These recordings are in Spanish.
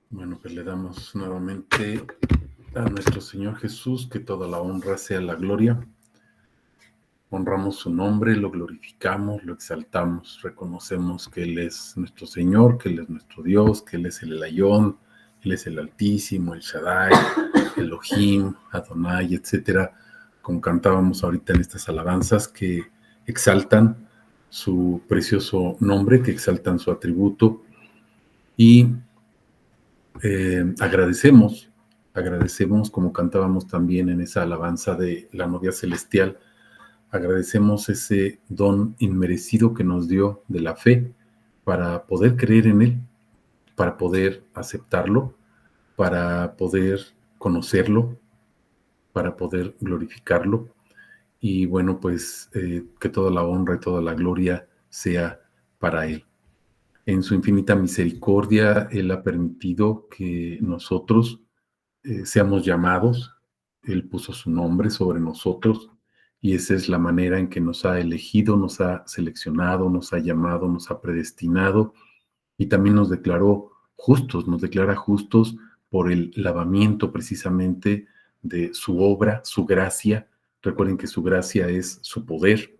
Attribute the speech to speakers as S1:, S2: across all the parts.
S1: Bueno, pues le damos nuevamente a nuestro Señor Jesús que toda la honra sea la gloria. Honramos su nombre, lo glorificamos, lo exaltamos, reconocemos que Él es nuestro Señor, que Él es nuestro Dios, que Él es el Elyon, Él es el Altísimo, el Shaddai, Elohim, Adonai, etcétera, como cantábamos ahorita en estas alabanzas que exaltan su precioso nombre, que exaltan su atributo y agradecemos como cantábamos también en esa alabanza de la novia celestial, agradecemos ese don inmerecido que nos dio de la fe para poder creer en Él, para poder aceptarlo, para poder conocerlo, para poder glorificarlo. Y bueno, pues que toda la honra y toda la gloria sea para Él. En su infinita misericordia, Él ha permitido que nosotros seamos llamados. Él puso su nombre sobre nosotros y esa es la manera en que nos ha elegido, nos ha seleccionado, nos ha llamado, nos ha predestinado y también nos declaró justos, nos declara justos por el lavamiento precisamente de su obra, su gracia. Recuerden que su gracia es su poder,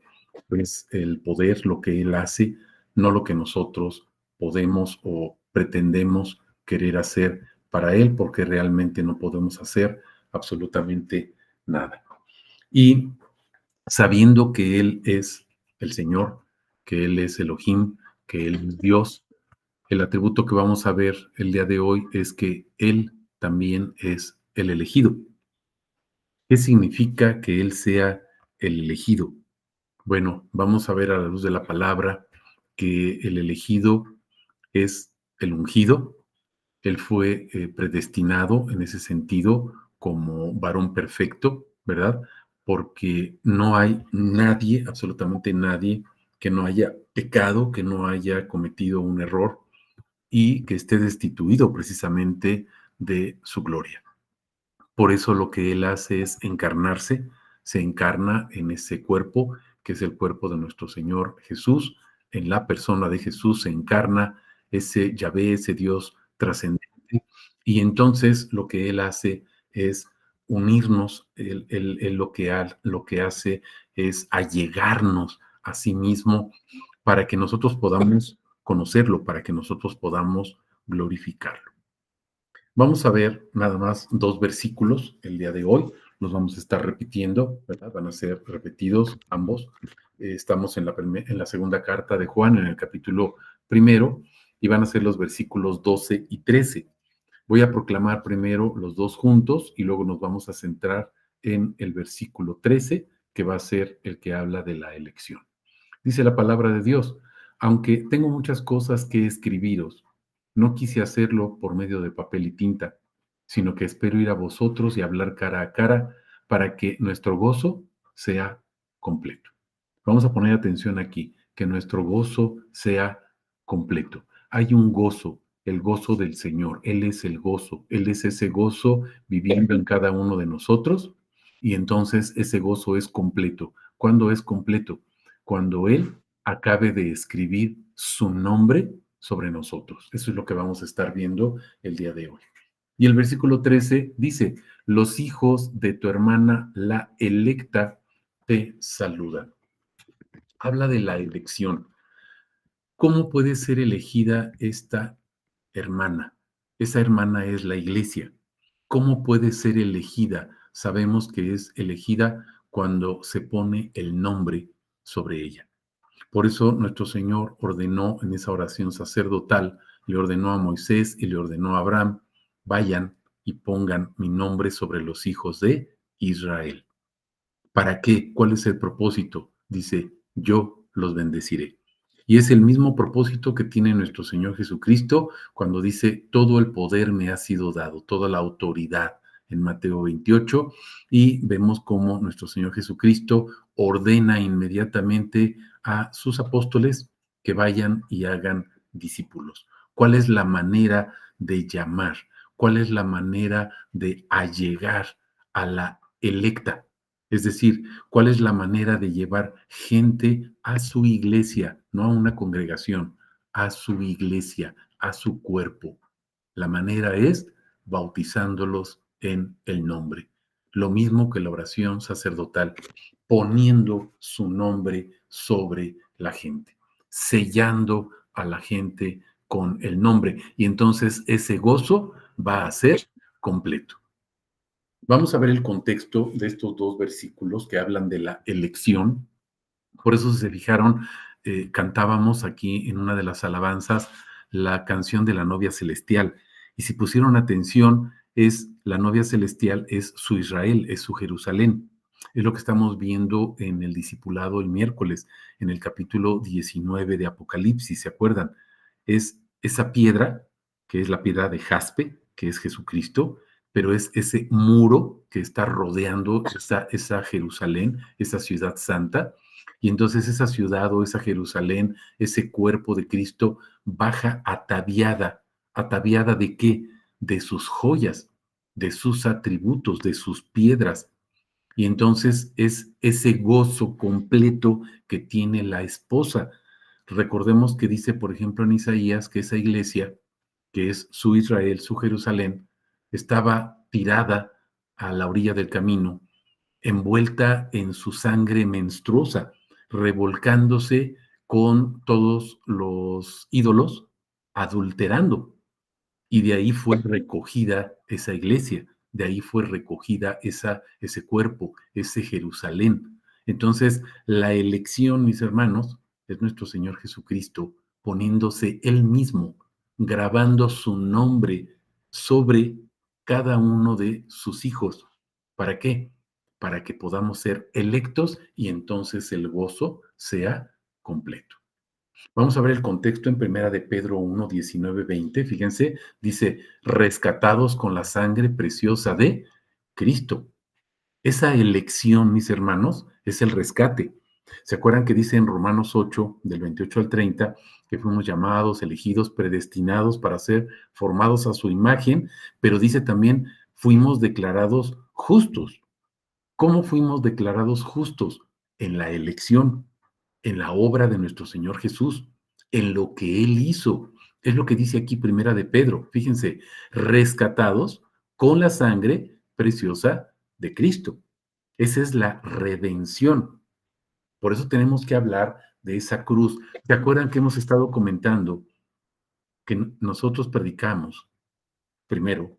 S1: es el poder lo que Él hace, no lo que nosotros podemos o pretendemos querer hacer para Él, porque realmente no podemos hacer absolutamente nada. Y sabiendo que Él es el Señor, que Él es Elohim, que Él es Dios, el atributo que vamos a ver el día de hoy es que Él también es el elegido. ¿Qué significa que Él sea el elegido? Bueno, vamos a ver a la luz de la palabra que el elegido es el ungido. Él fue predestinado en ese sentido como varón perfecto, ¿verdad? Porque no hay nadie, absolutamente nadie, que no haya pecado, que no haya cometido un error y que esté destituido precisamente de su gloria. Por eso lo que Él hace es encarnarse, se encarna en ese cuerpo, que es el cuerpo de nuestro Señor Jesús. En la persona de Jesús se encarna ese Yahvé, ese Dios trascendente. Y entonces lo que Él hace es unirnos, él lo que hace es allegarnos a sí mismo para que nosotros podamos conocerlo, para que nosotros podamos glorificarlo. Vamos a ver nada más dos versículos el día de hoy. Los vamos a estar repitiendo, ¿verdad? Van a ser repetidos ambos. Estamos en la segunda carta de Juan, en el capítulo primero, y van a ser los versículos 12 y 13. Voy a proclamar primero los dos juntos y luego nos vamos a centrar en el versículo 13, que va a ser el que habla de la elección. Dice la palabra de Dios, aunque tengo muchas cosas que escribiros, no quise hacerlo por medio de papel y tinta, sino que espero ir a vosotros y hablar cara a cara para que nuestro gozo sea completo. Vamos a poner atención aquí, que nuestro gozo sea completo. Hay un gozo, el gozo del Señor. Él es el gozo, Él es ese gozo viviendo en cada uno de nosotros y entonces ese gozo es completo. ¿Cuándo es completo? Cuando Él acabe de escribir su nombre sobre nosotros. Eso es lo que vamos a estar viendo el día de hoy. Y el versículo 13 dice, los hijos de tu hermana, la electa, te saludan. Habla de la elección. ¿Cómo puede ser elegida esta hermana? Esa hermana es la iglesia. ¿Cómo puede ser elegida? Sabemos que es elegida cuando se pone el nombre sobre ella. Por eso nuestro Señor ordenó en esa oración sacerdotal, le ordenó a Moisés y le ordenó a Abraham, vayan y pongan mi nombre sobre los hijos de Israel. ¿Para qué? ¿Cuál es el propósito? Dice, yo los bendeciré. Y es el mismo propósito que tiene nuestro Señor Jesucristo cuando dice, todo el poder me ha sido dado, toda la autoridad en Mateo 28, y vemos cómo nuestro Señor Jesucristo ordena inmediatamente a sus apóstoles que vayan y hagan discípulos. ¿Cuál es la manera de llamar? ¿Cuál es la manera de allegar a la electa? Es decir, ¿cuál es la manera de llevar gente a su iglesia, no a una congregación, a su iglesia, a su cuerpo? La manera es bautizándolos en el nombre. Lo mismo que la oración sacerdotal, poniendo su nombre sobre la gente, sellando a la gente con el nombre. Y entonces ese gozo va a ser completo. Vamos a ver el contexto de estos dos versículos que hablan de la elección. Por eso, si se fijaron, cantábamos aquí en una de las alabanzas la canción de la novia celestial. Y si pusieron atención, es la novia celestial, es su Israel, es su Jerusalén. Es lo que estamos viendo en el discipulado el miércoles, en el capítulo 19 de Apocalipsis, ¿se acuerdan? Es esa piedra, que es la piedra de jaspe, que es Jesucristo, pero es ese muro que está rodeando esa Jerusalén, esa ciudad santa, y entonces esa ciudad o esa Jerusalén, ese cuerpo de Cristo, baja ataviada. ¿Ataviada de qué? De sus joyas, de sus atributos, de sus piedras. Y entonces es ese gozo completo que tiene la esposa. Recordemos que dice, por ejemplo, en Isaías, que esa iglesia, que es su Israel, su Jerusalén, estaba tirada a la orilla del camino, envuelta en su sangre menstruosa, revolcándose con todos los ídolos, adulterando. Y de ahí fue recogida esa iglesia, de ahí fue recogida ese cuerpo, ese Jerusalén. Entonces, la elección, mis hermanos, es nuestro Señor Jesucristo poniéndose Él mismo, grabando su nombre sobre cada uno de sus hijos. ¿Para qué? Para que podamos ser electos y entonces el gozo sea completo. Vamos a ver el contexto en primera de Pedro 1, 19, 20. Fíjense, dice, rescatados con la sangre preciosa de Cristo. Esa elección, mis hermanos, es el rescate. ¿Se acuerdan que dice en Romanos 8, del 28 al 30, que fuimos llamados, elegidos, predestinados para ser formados a su imagen? Pero dice también, fuimos declarados justos. ¿Cómo fuimos declarados justos? En la elección, en la obra de nuestro Señor Jesús, en lo que Él hizo. Es lo que dice aquí Primera de Pedro. Fíjense, rescatados con la sangre preciosa de Cristo. Esa es la redención. Por eso tenemos que hablar de esa cruz. ¿Se acuerdan que hemos estado comentando que nosotros predicamos, primero,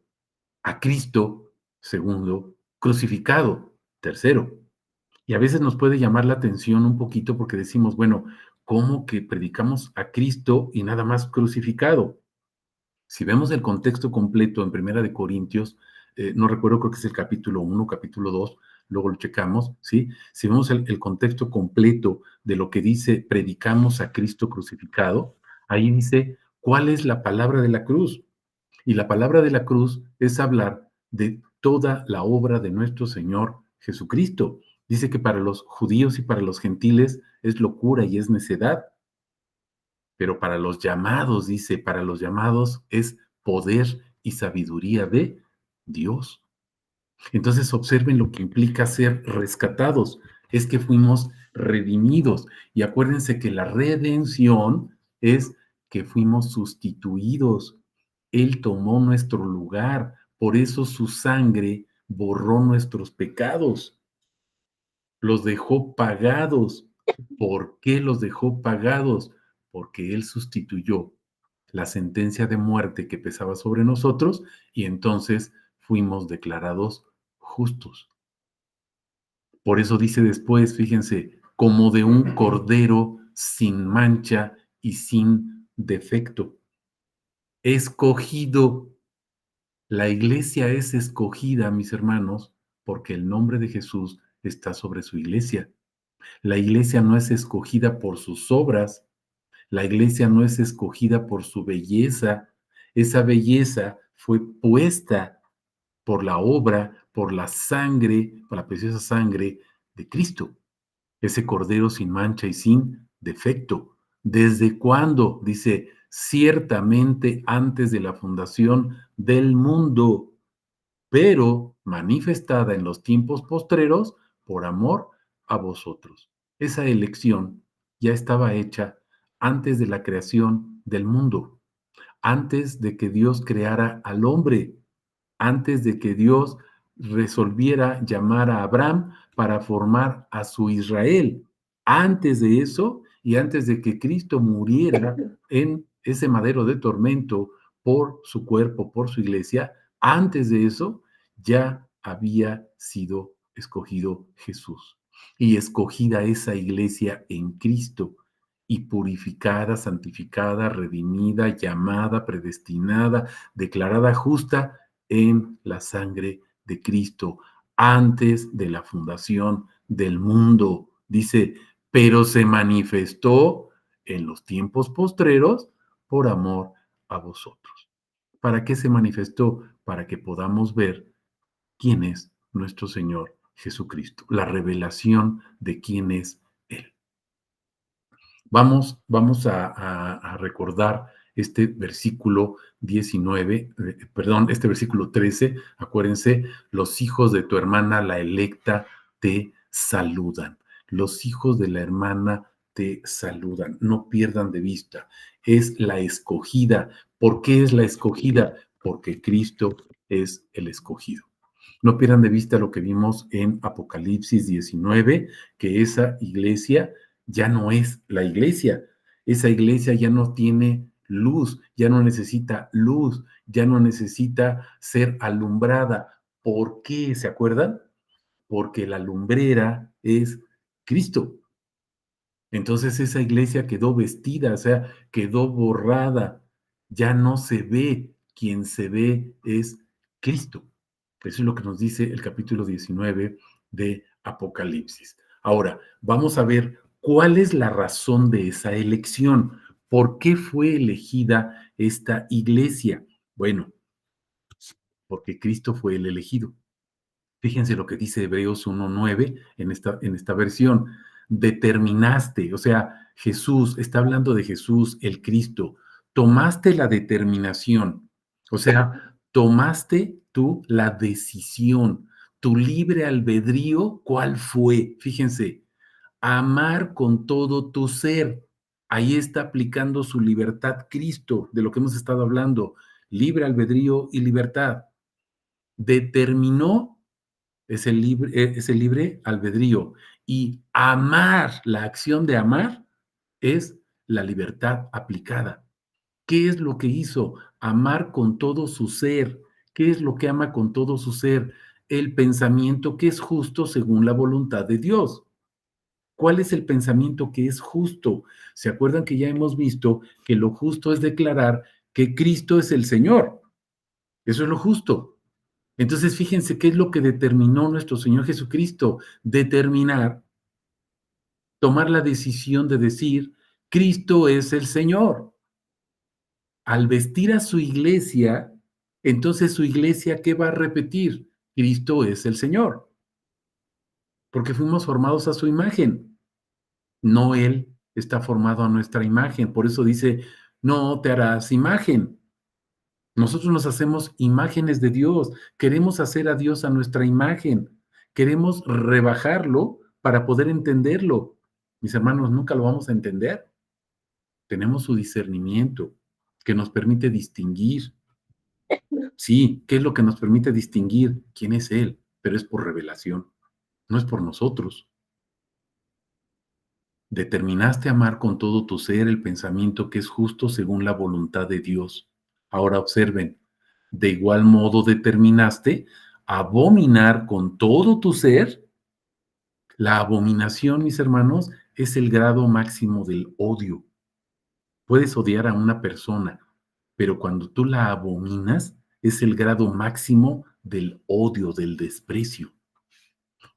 S1: a Cristo, segundo, crucificado, tercero? Y a veces nos puede llamar la atención un poquito porque decimos, bueno, ¿cómo que predicamos a Cristo y nada más crucificado? Si vemos el contexto completo en Primera de Corintios, no recuerdo, creo que es el capítulo 1, capítulo 2, luego lo checamos, ¿sí? Si vemos el contexto completo de lo que dice predicamos a Cristo crucificado, ahí dice, ¿cuál es la palabra de la cruz? Y la palabra de la cruz es hablar de toda la obra de nuestro Señor Jesucristo. Dice que para los judíos y para los gentiles es locura y es necedad, pero para los llamados, dice, para los llamados es poder y sabiduría de Dios. Entonces observen lo que implica ser rescatados, es que fuimos redimidos. Y acuérdense que la redención es que fuimos sustituidos. Él tomó nuestro lugar, por eso su sangre borró nuestros pecados, los dejó pagados. ¿Por qué los dejó pagados? Porque Él sustituyó la sentencia de muerte que pesaba sobre nosotros y entonces fuimos declarados justos. Por eso dice después, fíjense, como de un cordero sin mancha y sin defecto. Escogido. La iglesia es escogida, mis hermanos, porque el nombre de Jesús está sobre su iglesia. La iglesia no es escogida por sus obras, la iglesia no es escogida por su belleza. Esa belleza fue puesta por la obra, por la sangre, por la preciosa sangre de Cristo, ese cordero sin mancha y sin defecto. ¿Desde cuándo? Dice, ciertamente antes de la fundación del mundo, pero manifestada en los tiempos postreros por amor a vosotros. Esa elección ya estaba hecha antes de la creación del mundo. antes de que Dios creara al hombre, antes de que Dios resolviera llamar a Abraham para formar a su Israel. Antes de eso y antes de que Cristo muriera en ese madero de tormento por su cuerpo, por su iglesia, antes de eso ya había sido escogido Jesús y escogida esa iglesia en Cristo y purificada, santificada, redimida, llamada, predestinada, declarada justa en la sangre de Cristo antes de la fundación del mundo. Dice, pero se manifestó en los tiempos postreros por amor a vosotros. ¿Para qué se manifestó? Para que podamos ver quién es nuestro Señor Jesucristo, la revelación de quién es Él. Vamos a recordar este versículo 19, perdón, este versículo 13, acuérdense, los hijos de tu hermana, la electa, te saludan. Los hijos de la hermana te saludan. No pierdan de vista. Es la escogida. ¿Por qué es la escogida? Porque Cristo es el escogido. No pierdan de vista lo que vimos en Apocalipsis 19, que esa iglesia ya no es la iglesia. Esa iglesia ya no tiene luz, ya no necesita luz, ya no necesita ser alumbrada. ¿Por qué? ¿Se acuerdan? Porque la lumbrera es Cristo. Entonces esa iglesia quedó vestida, o sea, quedó borrada. Ya no se ve, quien se ve es Cristo. Eso es lo que nos dice el capítulo 19 de Apocalipsis. Ahora, vamos a ver cuál es la razón de esa elección. ¿Por qué fue elegida esta iglesia? Bueno, porque Cristo fue el elegido. Fíjense lo que dice Hebreos 1:9 en esta versión. Determinaste, o sea, Jesús, está hablando de Jesús, el Cristo. Tomaste la determinación, o sea, tomaste tú la decisión, tu libre albedrío, ¿cuál fue? Fíjense, amar con todo tu ser. Ahí está aplicando su libertad Cristo, de lo que hemos estado hablando, libre albedrío y libertad. Determinó ese libre albedrío. Y amar, la acción de amar, es la libertad aplicada. ¿Qué es lo que hizo? Amar con todo su ser. ¿Qué es lo que ama con todo su ser? El pensamiento que es justo según la voluntad de Dios. ¿Cuál es el pensamiento que es justo? ¿Se acuerdan que ya hemos visto que lo justo es declarar que Cristo es el Señor? Eso es lo justo. Entonces, fíjense qué es lo que determinó nuestro Señor Jesucristo. Determinar, tomar la decisión de decir, Cristo es el Señor. Al vestir a su iglesia, entonces su iglesia, ¿qué va a repetir? Cristo es el Señor, porque fuimos formados a su imagen. No Él está formado a nuestra imagen. Por eso dice, no te harás imagen. Nosotros nos hacemos imágenes de Dios, queremos hacer a Dios a nuestra imagen, queremos rebajarlo para poder entenderlo. Mis hermanos, nunca lo vamos a entender. Tenemos su discernimiento que nos permite distinguir. Sí, ¿qué es lo que nos permite distinguir quién es Él? Pero es por revelación, no es por nosotros. Determinaste amar con todo tu ser el pensamiento que es justo según la voluntad de Dios. Ahora observen, de igual modo determinaste abominar con todo tu ser. La abominación, mis hermanos, es el grado máximo del odio. Puedes odiar a una persona, pero cuando tú la abominas, es el grado máximo del odio, del desprecio.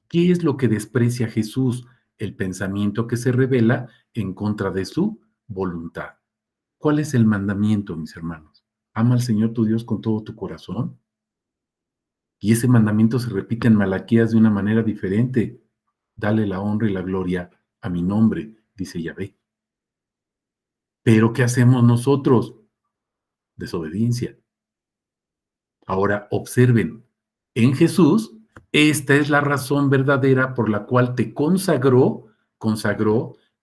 S1: ¿Qué es lo que desprecia Jesús? El pensamiento que se revela en contra de su voluntad. ¿Cuál es el mandamiento, mis hermanos? Ama al Señor tu Dios con todo tu corazón. Y ese mandamiento se repite en Malaquías de una manera diferente. Dale la honra y la gloria a mi nombre, dice Yahvé. Pero ¿qué hacemos nosotros? Desobediencia. Ahora observen, en Jesús, esta es la razón verdadera por la cual te consagró,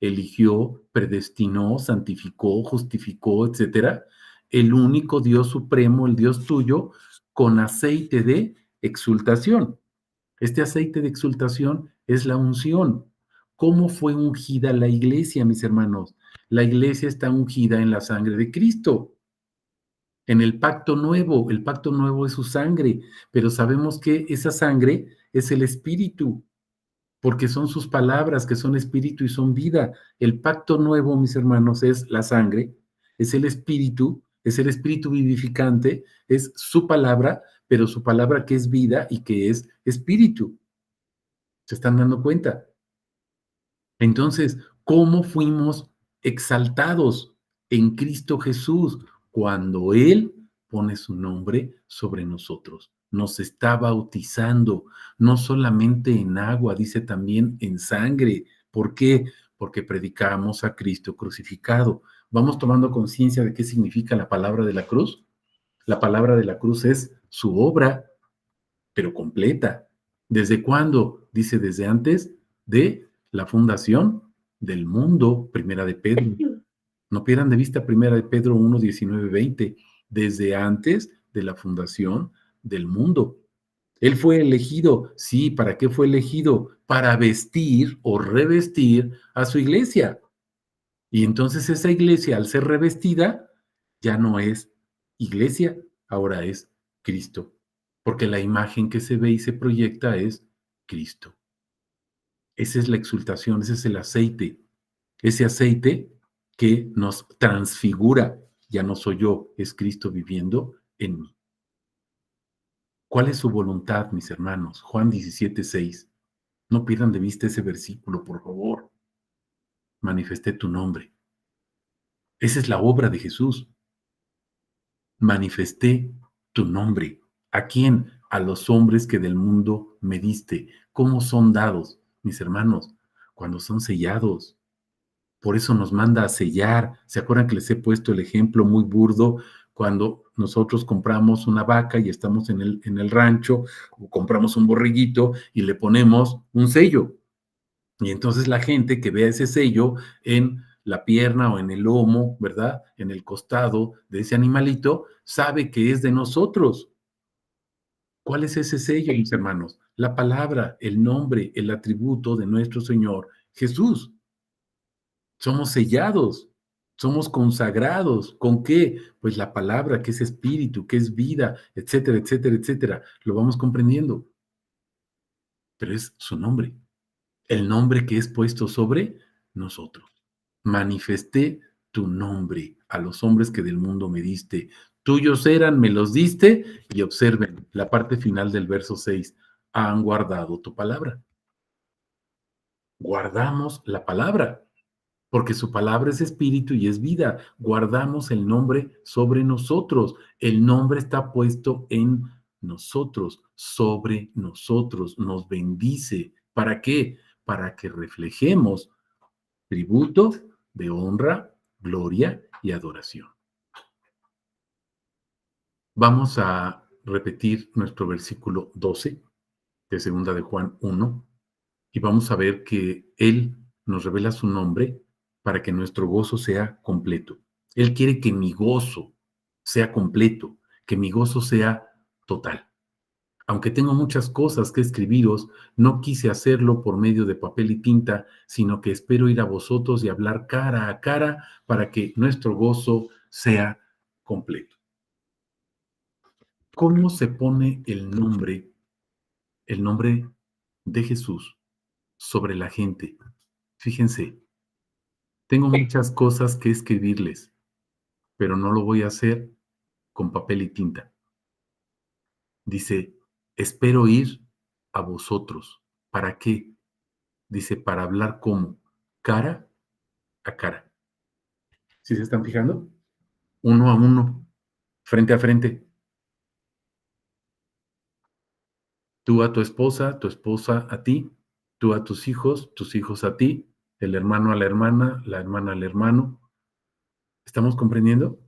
S1: eligió, predestinó, santificó, justificó, etcétera. el único Dios supremo, el Dios tuyo, con aceite de exaltación. Este aceite de exaltación es la unción. ¿Cómo fue ungida la iglesia, mis hermanos? La iglesia está ungida en la sangre de Cristo, en el pacto nuevo. El pacto nuevo es su sangre, pero sabemos que esa sangre es el Espíritu, porque son sus palabras que son espíritu y son vida. El pacto nuevo, mis hermanos, es la sangre, es el espíritu vivificante, es su palabra, pero su palabra que es vida y que es espíritu. ¿Se están dando cuenta? Entonces, ¿cómo fuimos exaltados en Cristo Jesús cuando Él pone su nombre sobre nosotros? Nos está bautizando, no solamente en agua, dice también en sangre. ¿Por qué? Porque predicamos a Cristo crucificado. Vamos tomando conciencia de qué significa la palabra de la cruz. La palabra de la cruz es su obra, pero completa. ¿Desde cuándo? Dice desde antes de la fundación del mundo, primera de Pedro. No pierdan de vista primera de Pedro 1, 19, 20. Desde antes de la fundación del mundo. Él fue elegido. Sí, ¿para qué fue elegido? Para vestir o revestir a su iglesia. Y entonces esa iglesia, al ser revestida, ya no es iglesia, ahora es Cristo, porque la imagen que se ve y se proyecta es Cristo. Esa es la exaltación, ese es el aceite, ese aceite que nos transfigura. Ya no soy yo, es Cristo viviendo en mí. ¿Cuál es su voluntad, mis hermanos? Juan 17:6. No pierdan de vista ese versículo, por favor. Manifesté tu nombre. Esa es la obra de Jesús. Manifesté tu nombre. ¿A quién? A los hombres que del mundo me diste. ¿Cómo son dados, mis hermanos? Cuando son sellados. Por eso nos manda a sellar. ¿Se acuerdan que les he puesto el ejemplo muy burdo? Cuando nosotros compramos una vaca y estamos en el rancho, o compramos un borreguito y le ponemos un sello. Y entonces la gente que vea ese sello en la pierna o en el lomo, ¿verdad? En el costado de ese animalito, sabe que es de nosotros. ¿Cuál es ese sello, mis hermanos? La palabra, el nombre, el atributo de nuestro Señor Jesús. Somos sellados, somos consagrados. ¿Con qué? Pues la palabra, que es espíritu, que es vida, etcétera, etcétera, etcétera. Lo vamos comprendiendo. Pero es su nombre, el nombre que es puesto sobre nosotros. Manifesté tu nombre a los hombres que del mundo me diste. Tuyos eran, me los diste, y observen la parte final del verso 6. Han guardado tu palabra. Guardamos la palabra, porque su palabra es espíritu y es vida. Guardamos el nombre sobre nosotros. El nombre está puesto en nosotros, sobre nosotros. Nos bendice. ¿Para qué? Para que reflejemos tributo de honra, gloria y adoración. Vamos a repetir nuestro versículo 12 de segunda de Juan 1 y vamos a ver que Él nos revela su nombre para que nuestro gozo sea completo. Él quiere que mi gozo sea completo, que mi gozo sea total. Aunque tengo muchas cosas que escribiros, no quise hacerlo por medio de papel y tinta, sino que espero ir a vosotros y hablar cara a cara para que nuestro gozo sea completo. ¿Cómo se pone el nombre de Jesús sobre la gente? Fíjense, tengo muchas cosas que escribirles, pero no lo voy a hacer con papel y tinta. Dice, espero ir a vosotros. ¿Para qué? Dice, para hablar como cara a cara. ¿Sí se están fijando? Uno a uno, frente a frente. Tú a tu esposa a ti, tú a tus hijos a ti, el hermano a la hermana al hermano. ¿Estamos comprendiendo?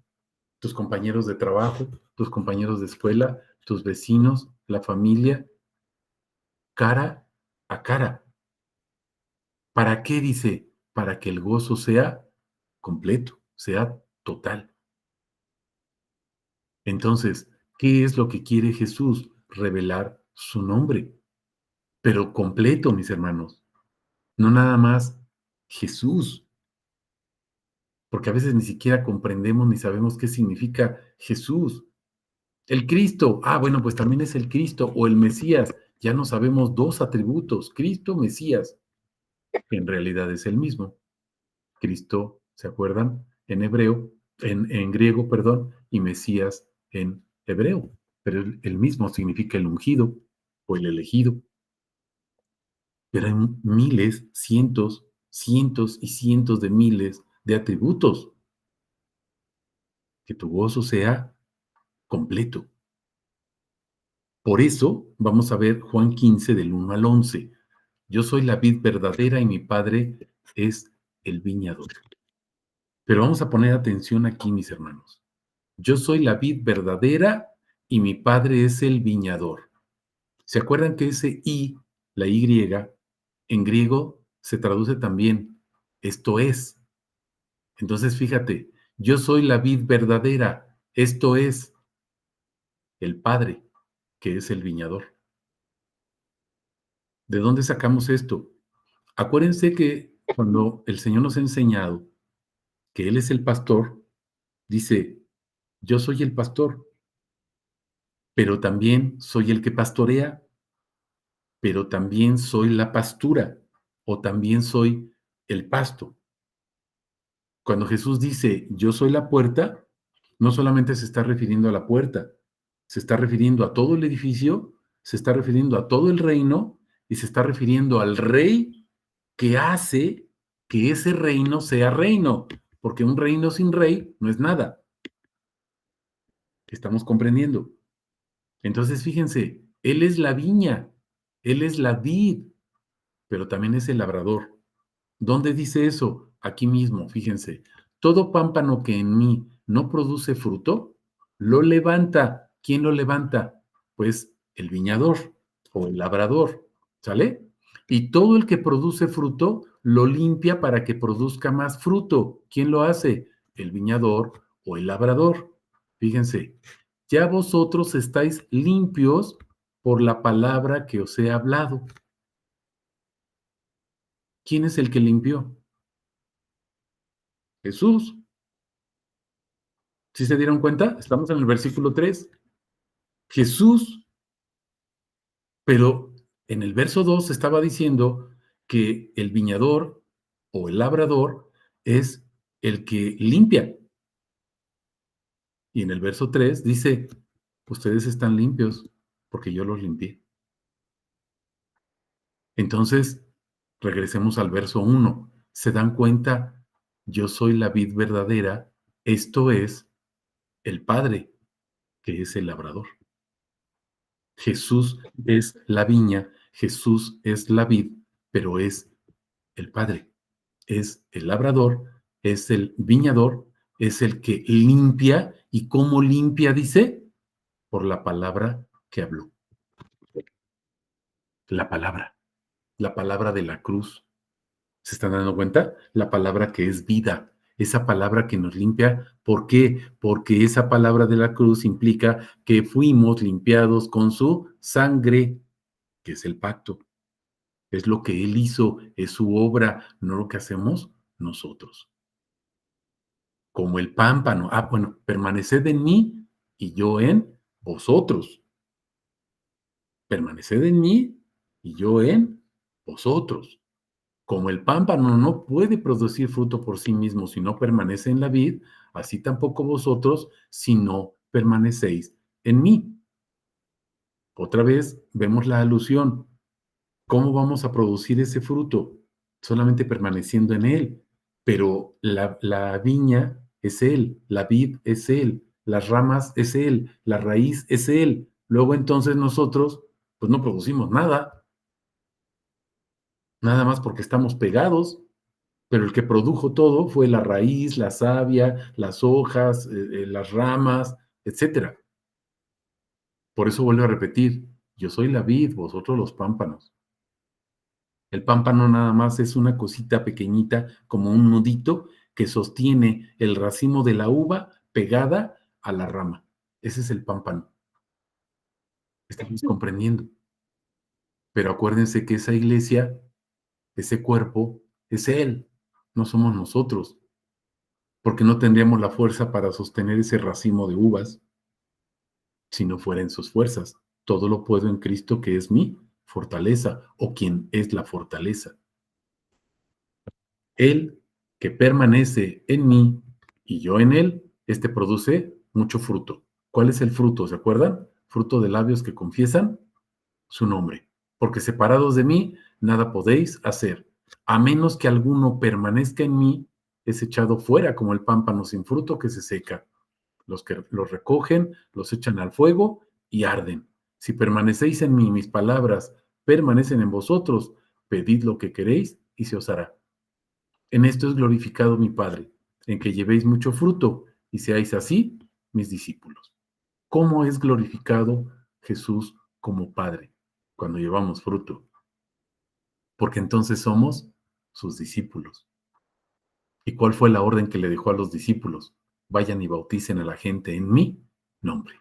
S1: Tus compañeros de trabajo, tus compañeros de escuela, tus vecinos, la familia, cara a cara. ¿Para qué dice? Para que el gozo sea completo, sea total. Entonces, ¿qué es lo que quiere Jesús? Revelar su nombre, pero completo, mis hermanos. No nada más Jesús, porque a veces ni siquiera comprendemos ni sabemos qué significa Jesús. El Cristo, bueno, pues también es el Cristo o el Mesías. Ya no sabemos dos atributos, Cristo, Mesías, que en realidad es el mismo. Cristo, ¿se acuerdan? En hebreo, en griego, perdón, y Mesías en hebreo. Pero el mismo significa el ungido o el elegido. Pero hay miles, cientos, cientos y cientos de miles de atributos. Que tu gozo sea completo. Por eso vamos a ver Juan 15 del 1 al 11. Yo soy la vid verdadera y mi padre es el viñador. Pero vamos a poner atención aquí, mis hermanos. Yo soy la vid verdadera y mi padre es el viñador. ¿Se acuerdan que ese I, la Y, en griego se traduce también esto es? Entonces, fíjate, yo soy la vid verdadera, esto es el padre, que es el viñador. ¿De dónde sacamos esto? Acuérdense que cuando el Señor nos ha enseñado que Él es el pastor, dice, yo soy el pastor, pero también soy el que pastorea, pero también soy la pastura o también soy el pasto. Cuando Jesús dice, yo soy la puerta, no solamente se está refiriendo a la puerta, se está refiriendo a todo el edificio, se está refiriendo a todo el reino y se está refiriendo al rey que hace que ese reino sea reino, porque un reino sin rey no es nada. ¿Estamos comprendiendo? Entonces, fíjense, Él es la viña, Él es la vid, pero también es el labrador. ¿Dónde dice eso? Aquí mismo, fíjense. Todo pámpano que en mí no produce fruto, lo levanta. ¿Quién lo levanta? Pues el viñador o el labrador, ¿sale? Y todo el que produce fruto, lo limpia para que produzca más fruto. ¿Quién lo hace? El viñador o el labrador. Fíjense, ya vosotros estáis limpios por la palabra que os he hablado. ¿Quién es el que limpió? Jesús. ¿Sí se dieron cuenta? Estamos en el versículo 3. Jesús, pero en el verso 2 estaba diciendo que el viñador o el labrador es el que limpia. Y en el verso 3 dice, ustedes están limpios porque yo los limpié. Entonces, regresemos al verso 1. ¿Se dan cuenta? Yo soy la vid verdadera, esto es el Padre, que es el labrador. Jesús es la viña, Jesús es la vid, pero es el Padre, es el labrador, es el viñador, es el que limpia. ¿Y cómo limpia? Dice, por la palabra que habló. La palabra de la cruz. ¿Se están dando cuenta? La palabra que es vida, esa palabra que nos limpia. ¿Por qué? Porque esa palabra de la cruz implica que fuimos limpiados con su sangre, que es el pacto. Es lo que Él hizo, es su obra, no lo que hacemos nosotros. Como el pámpano. Bueno, permaneced en mí y yo en vosotros. Permaneced en mí y yo en vosotros. Como el pámpano no puede producir fruto por sí mismo si no permanece en la vid, así tampoco vosotros si no permanecéis en mí. Otra vez vemos la alusión. ¿Cómo vamos a producir ese fruto? Solamente permaneciendo en Él. Pero la viña es Él, la vid es Él, las ramas es Él, la raíz es Él. Luego entonces nosotros, pues no producimos nada, nada más porque estamos pegados, pero el que produjo todo fue la raíz, la savia, las hojas, las ramas, etcétera. Por eso vuelvo a repetir, yo soy la vid, vosotros los pámpanos. El pámpano nada más es una cosita pequeñita, como un nudito, que sostiene el racimo de la uva pegada a la rama. Ese es el pámpano. Estamos comprendiendo. Pero acuérdense que esa iglesia, ese cuerpo, es Él, no somos nosotros, porque no tendríamos la fuerza para sostener ese racimo de uvas si no fuera en sus fuerzas. Todo lo puedo en Cristo que es mi fortaleza o quien es la fortaleza. Él que permanece en mí y yo en él, este produce mucho fruto. ¿Cuál es el fruto? ¿Se acuerdan? Fruto de labios que confiesan su nombre. Porque separados de mí, nada podéis hacer. A menos que alguno permanezca en mí, es echado fuera como el pámpano sin fruto que se seca. Los que los recogen, los echan al fuego y arden. Si permanecéis en mí, mis palabras permanecen en vosotros, pedid lo que queréis y se os hará. En esto es glorificado mi Padre, en que llevéis mucho fruto y seáis así mis discípulos. ¿Cómo es glorificado Jesús como Padre? Cuando llevamos fruto, porque entonces somos sus discípulos. ¿Y cuál fue la orden que le dejó a los discípulos? Vayan y bauticen a la gente en mi nombre.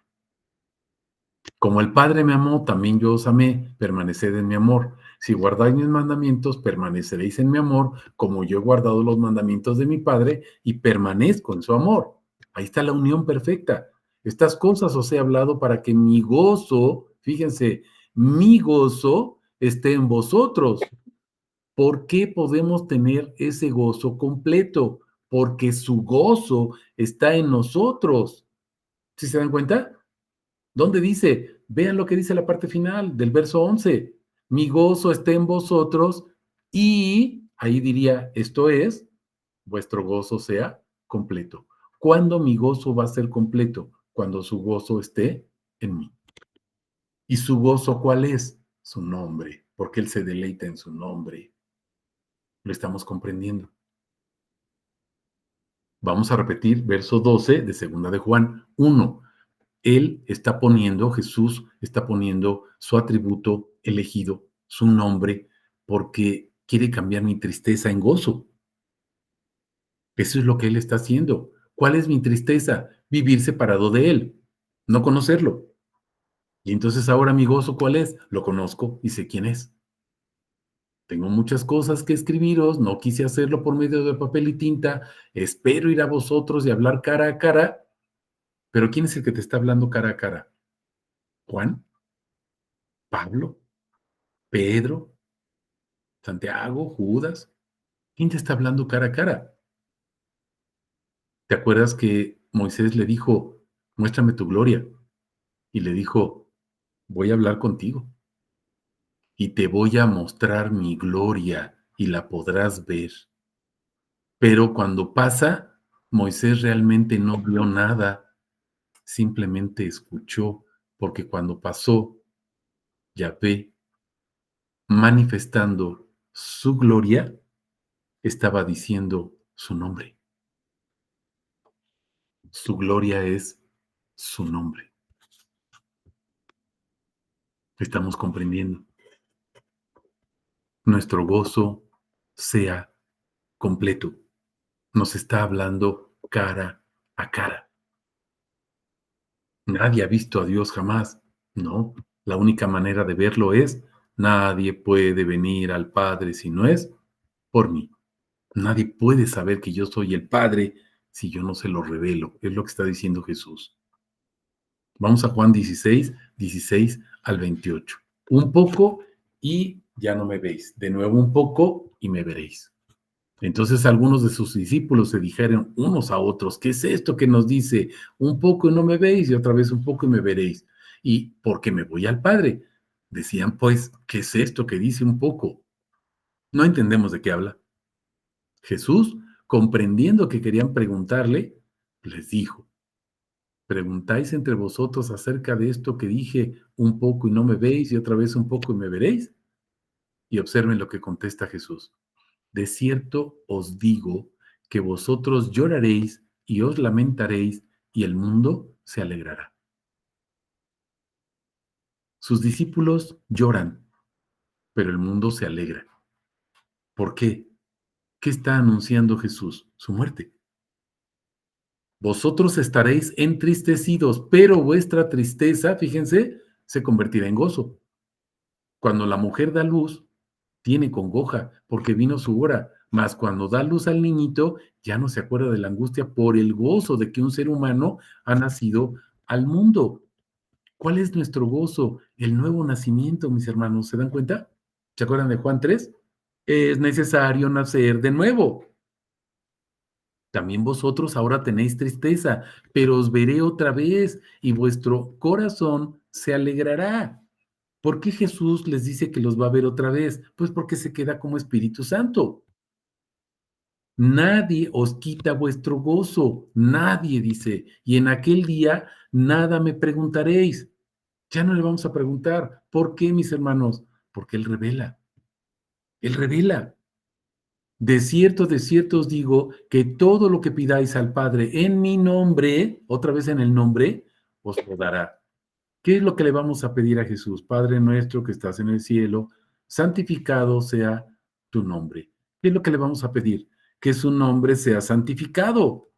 S1: Como el Padre me amó, también yo os amé, permaneced en mi amor. Si guardáis mis mandamientos, permaneceréis en mi amor, como yo he guardado los mandamientos de mi Padre y permanezco en su amor. Ahí está la unión perfecta. Estas cosas os he hablado para que mi gozo, fíjense, mi gozo esté en vosotros. ¿Por qué podemos tener ese gozo completo? Porque su gozo está en nosotros. ¿Sí se dan cuenta? ¿Dónde dice? Vean lo que dice la parte final del verso 11. Mi gozo está en vosotros y, ahí diría, esto es, vuestro gozo sea completo. ¿Cuándo mi gozo va a ser completo? Cuando su gozo esté en mí. ¿Y su gozo cuál es? Su nombre, porque Él se deleita en su nombre. Lo estamos comprendiendo. Vamos a repetir verso 12 de segunda de Juan 1. Él está poniendo, Jesús está poniendo su atributo elegido, su nombre, porque quiere cambiar mi tristeza en gozo. Eso es lo que Él está haciendo. ¿Cuál es mi tristeza? Vivir separado de Él, no conocerlo. Y entonces ahora mi gozo, ¿cuál es? Lo conozco y sé quién es. Tengo muchas cosas que escribiros, no quise hacerlo por medio de papel y tinta, espero ir a vosotros y hablar cara a cara, pero ¿quién es el que te está hablando cara a cara? ¿Juan? ¿Pablo? ¿Pedro? ¿Santiago? ¿Judas? ¿Quién te está hablando cara a cara? ¿Te acuerdas que Moisés le dijo, muéstrame tu gloria? Y le dijo, voy a hablar contigo y te voy a mostrar mi gloria y la podrás ver. Pero cuando pasa, Moisés realmente no vio nada, simplemente escuchó, porque cuando pasó, Yahvé, manifestando su gloria, estaba diciendo su nombre. Su gloria es su nombre. Estamos comprendiendo. Nuestro gozo sea completo. Nos está hablando cara a cara. Nadie ha visto a Dios jamás. No, la única manera de verlo es, nadie puede venir al Padre si no es por mí. Nadie puede saber que yo soy el Padre si yo no se lo revelo. Es lo que está diciendo Jesús. Vamos a Juan 16, 16 al 28. Un poco y ya no me veis. De nuevo un poco y me veréis. Entonces algunos de sus discípulos se dijeron unos a otros, ¿qué es esto que nos dice? Un poco y no me veis y otra vez un poco y me veréis. ¿Y por qué me voy al Padre? Decían pues, ¿qué es esto que dice un poco? No entendemos de qué habla. Jesús, comprendiendo que querían preguntarle, les dijo, ¿preguntáis entre vosotros acerca de esto que dije un poco y no me veis y otra vez un poco y me veréis? Y observen lo que contesta Jesús. De cierto os digo que vosotros lloraréis y os lamentaréis y el mundo se alegrará. Sus discípulos lloran, pero el mundo se alegra. ¿Por qué? ¿Qué está anunciando Jesús? Su muerte. Vosotros estaréis entristecidos, pero vuestra tristeza, fíjense, se convertirá en gozo. Cuando la mujer da luz, tiene congoja, porque vino su hora, mas cuando da luz al niñito, ya no se acuerda de la angustia por el gozo de que un ser humano ha nacido al mundo. ¿Cuál es nuestro gozo? El nuevo nacimiento, mis hermanos, ¿se dan cuenta? ¿Se acuerdan de Juan 3? Es necesario nacer de nuevo. También vosotros ahora tenéis tristeza, pero os veré otra vez y vuestro corazón se alegrará. ¿Por qué Jesús les dice que los va a ver otra vez? Pues porque se queda como Espíritu Santo. Nadie os quita vuestro gozo, nadie dice, y en aquel día nada me preguntaréis. Ya no le vamos a preguntar, ¿por qué, mis hermanos? Porque Él revela, Él revela. De cierto os digo que todo lo que pidáis al Padre en mi nombre, otra vez en el nombre, os lo dará. ¿Qué es lo que le vamos a pedir a Jesús? Padre nuestro que estás en el cielo, santificado sea tu nombre. ¿Qué es lo que le vamos a pedir? Que su nombre sea santificado.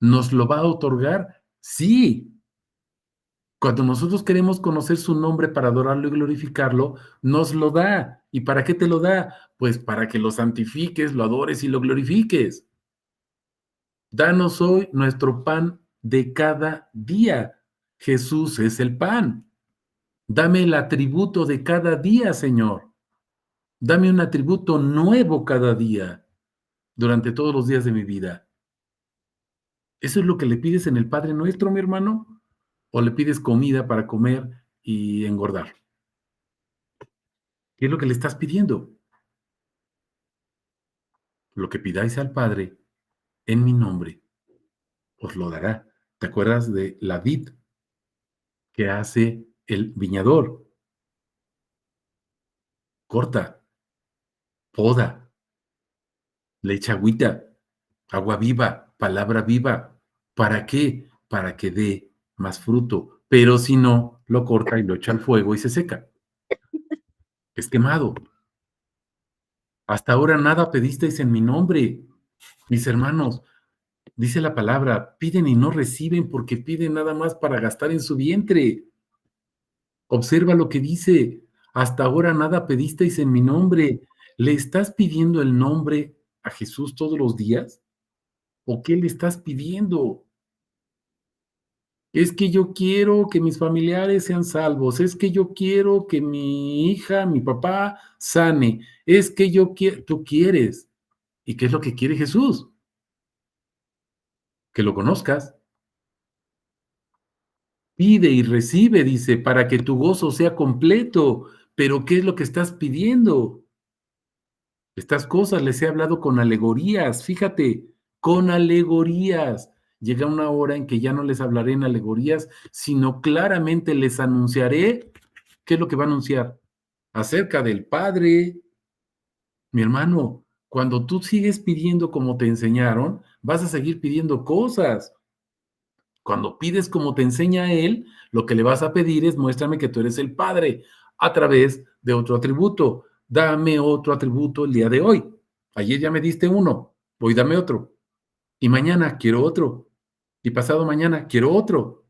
S1: ¿Nos lo va a otorgar? Sí. Cuando nosotros queremos conocer su nombre para adorarlo y glorificarlo, nos lo da. ¿Y para qué te lo da? Pues para que lo santifiques, lo adores y lo glorifiques. Danos hoy nuestro pan de cada día. Jesús es el pan. Dame el atributo de cada día, Señor. Dame un atributo nuevo cada día, durante todos los días de mi vida. ¿Eso es lo que le pides en el Padre Nuestro, mi hermano? ¿O le pides comida para comer y engordar? ¿Qué es lo que le estás pidiendo? Lo que pidáis al Padre en mi nombre, os lo dará. ¿Te acuerdas de la vid que hace el viñador? Corta, poda, le echa agüita, agua viva, palabra viva. ¿Para qué? Para que dé más fruto. Pero si no, lo corta y lo echa al fuego y se seca. Es quemado. Hasta ahora nada pedisteis en mi nombre. Mis hermanos, dice la palabra, piden y no reciben porque piden nada más para gastar en su vientre. Observa lo que dice, hasta ahora nada pedisteis en mi nombre. ¿Le estás pidiendo el nombre a Jesús todos los días? ¿O qué le estás pidiendo? Es que yo quiero que mis familiares sean salvos, es que yo quiero que mi hija, mi papá sane, es que yo quiero, tú quieres. ¿Y qué es lo que quiere Jesús? Que lo conozcas. Pide y recibe, dice, para que tu gozo sea completo. Pero ¿qué es lo que estás pidiendo? Estas cosas les he hablado con alegorías, fíjate, con alegorías. Llega una hora en que ya no les hablaré en alegorías, sino claramente les anunciaré. ¿Qué es lo que va a anunciar? Acerca del Padre. Mi hermano, cuando tú sigues pidiendo como te enseñaron, vas a seguir pidiendo cosas. Cuando pides como te enseña Él, lo que le vas a pedir es muéstrame que tú eres el Padre a través de otro atributo. Dame otro atributo el día de hoy. Ayer ya me diste uno, hoy dame otro. Y mañana quiero otro. Y pasado mañana quiero otro.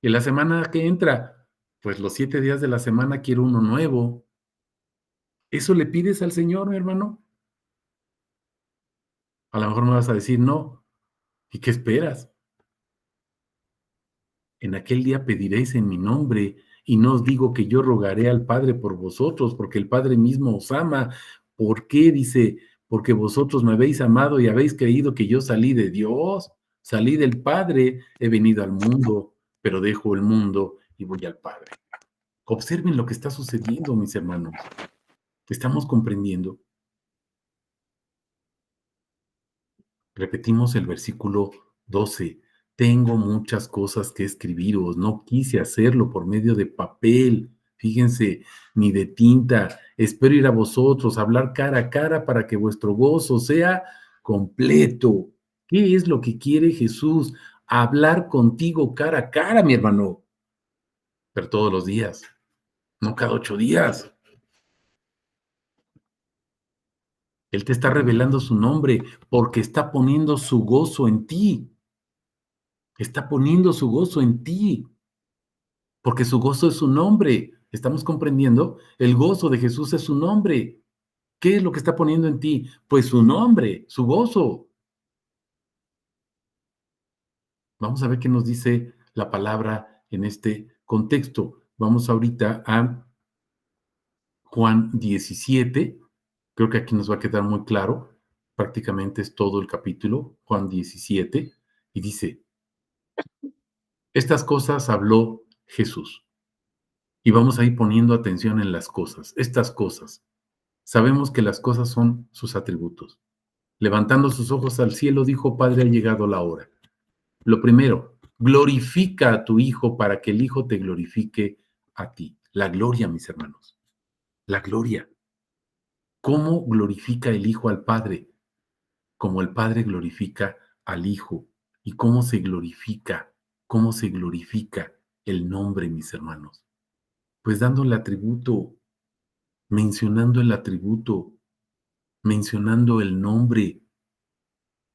S1: Y la semana que entra, pues los 7 días de la semana quiero uno nuevo. ¿Eso le pides al Señor, mi hermano? A lo mejor me vas a decir no. ¿Y qué esperas? En aquel día pediréis en mi nombre, y no os digo que yo rogaré al Padre por vosotros, porque el Padre mismo os ama. ¿Por qué? Dice, porque vosotros me habéis amado y habéis creído que yo salí de Dios, salí del Padre, he venido al mundo, pero dejo el mundo y voy al Padre. Observen lo que está sucediendo, mis hermanos. ¿Estamos comprendiendo? Repetimos el versículo 12. Tengo muchas cosas que escribiros, no quise hacerlo por medio de papel, fíjense, ni de tinta. Espero ir a vosotros, hablar cara a cara para que vuestro gozo sea completo. ¿Qué es lo que quiere Jesús? Hablar contigo cara a cara, mi hermano, pero todos los días, no cada 8 días. Él te está revelando su nombre porque está poniendo su gozo en ti. Está poniendo su gozo en ti, porque su gozo es su nombre. ¿Estamos comprendiendo? El gozo de Jesús es su nombre. ¿Qué es lo que está poniendo en ti? Pues su nombre, su gozo. Vamos a ver qué nos dice la palabra en este contexto. Vamos ahorita a Juan 17. Creo que aquí nos va a quedar muy claro. Prácticamente es todo el capítulo, Juan 17. Y dice, estas cosas habló Jesús. Y vamos a ir poniendo atención en las cosas, estas cosas. Sabemos que las cosas son sus atributos. Levantando sus ojos al cielo, dijo, Padre, ha llegado la hora. Lo primero, glorifica a tu Hijo para que el Hijo te glorifique a ti. La gloria, mis hermanos, la gloria. ¿Cómo glorifica el Hijo al Padre? Como el Padre glorifica al Hijo. ¿Y cómo se glorifica? ¿Cómo se glorifica el nombre, mis hermanos? Pues dándole atributo, mencionando el atributo, mencionando el nombre,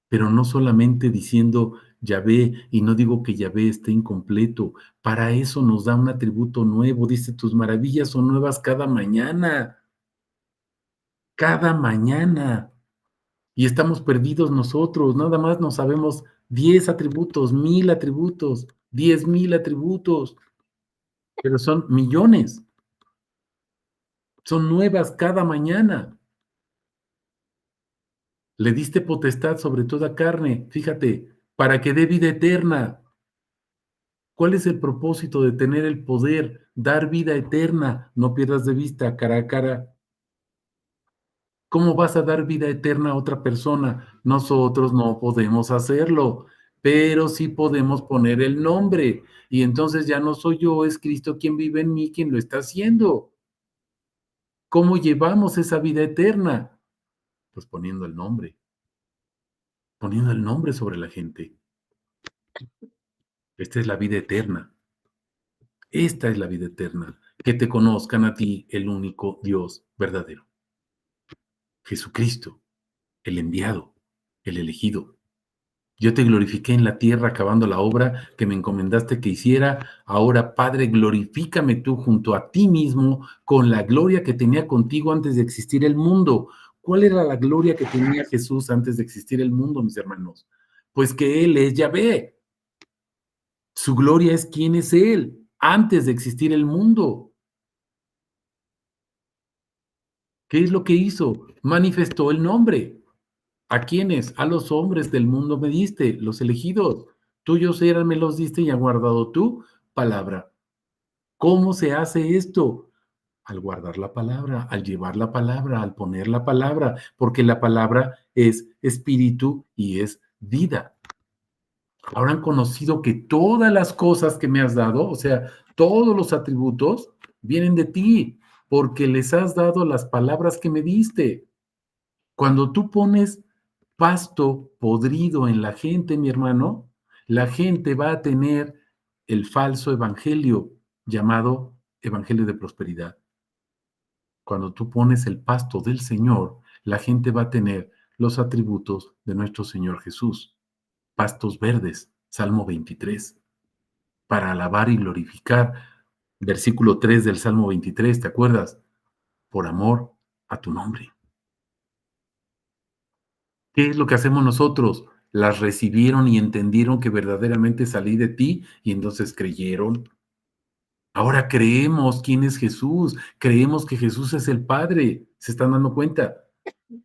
S1: pero no solamente diciendo Yahvé, y no digo que Yahvé esté incompleto, para eso nos da un atributo nuevo, dice, tus maravillas son nuevas cada mañana, y estamos perdidos nosotros, nada más nos sabemos 10 atributos, 1000 atributos, 10,000 atributos, pero son millones, son nuevas cada mañana. Le diste potestad sobre toda carne, fíjate, para que dé vida eterna. ¿Cuál es el propósito de tener el poder? Dar vida eterna. No pierdas de vista, cara a cara. ¿Cómo vas a dar vida eterna a otra persona? Nosotros no podemos hacerlo, pero sí podemos poner el nombre. Y entonces ya no soy yo, es Cristo quien vive en mí, quien lo está haciendo. ¿Cómo llevamos esa vida eterna? Pues poniendo el nombre sobre la gente. Esta es la vida eterna. Esta es la vida eterna, que te conozcan a ti, el único Dios verdadero. Jesucristo, el enviado, el elegido. Yo te glorifiqué en la tierra acabando la obra que me encomendaste que hiciera. Ahora, Padre, glorifícame tú junto a ti mismo con la gloria que tenía contigo antes de existir el mundo. ¿Cuál era la gloria que tenía Jesús antes de existir el mundo, mis hermanos? Pues que Él es Yahvé. Su gloria es quién es Él antes de existir el mundo. ¿Qué es lo que hizo? Manifestó el nombre. ¿A quiénes? A los hombres del mundo me diste, los elegidos. Tuyos eran, me los diste y ha guardado tu palabra. ¿Cómo se hace esto? Al guardar la palabra, al llevar la palabra, al poner la palabra, porque la palabra es espíritu y es vida. Ahora han conocido que todas las cosas que me has dado, o sea, todos los atributos, vienen de ti, porque les has dado las palabras que me diste. Cuando tú pones pasto podrido en la gente, mi hermano, la gente va a tener el falso evangelio llamado evangelio de prosperidad. Cuando tú pones el pasto del Señor, la gente va a tener los atributos de nuestro Señor Jesús. Pastos verdes, Salmo 23, para alabar y glorificar. Versículo 3 del Salmo 23, ¿te acuerdas? Por amor a tu nombre. ¿Qué es lo que hacemos nosotros? Las recibieron y entendieron que verdaderamente salí de ti y entonces creyeron. Ahora creemos quién es Jesús, creemos que Jesús es el Padre. ¿Se están dando cuenta?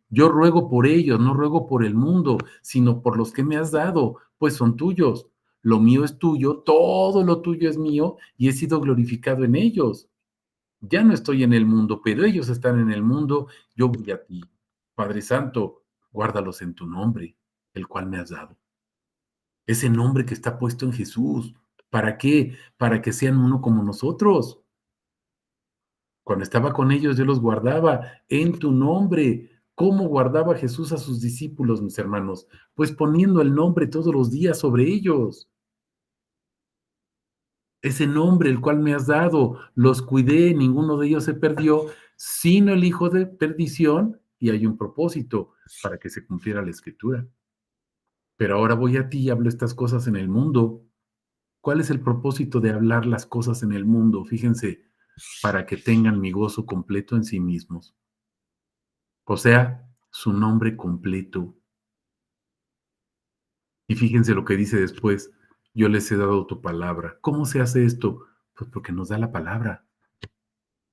S1: Yo ruego por ellos, no ruego por el mundo, sino por los que me has dado, pues son tuyos. Lo mío es tuyo, todo lo tuyo es mío y he sido glorificado en ellos. Ya no estoy en el mundo, pero ellos están en el mundo, yo voy a ti. Padre Santo, guárdalos en tu nombre, el cual me has dado. Ese nombre que está puesto en Jesús. ¿Para qué? Para que sean uno como nosotros. Cuando estaba con ellos, yo los guardaba en tu nombre. ¿Cómo guardaba Jesús a sus discípulos, mis hermanos? Pues poniendo el nombre todos los días sobre ellos. Ese nombre, el cual me has dado, los cuidé, ninguno de ellos se perdió, sino el hijo de perdición, y hay un propósito para que se cumpliera la escritura. Pero ahora voy a ti y hablo estas cosas en el mundo, ¿Cuál es el propósito de hablar las cosas en el mundo? Fíjense, para que tengan mi gozo completo en sí mismos. O sea, su nombre completo. Y fíjense lo que dice después, yo les he dado tu palabra. ¿Cómo se hace esto? Pues porque nos da la palabra.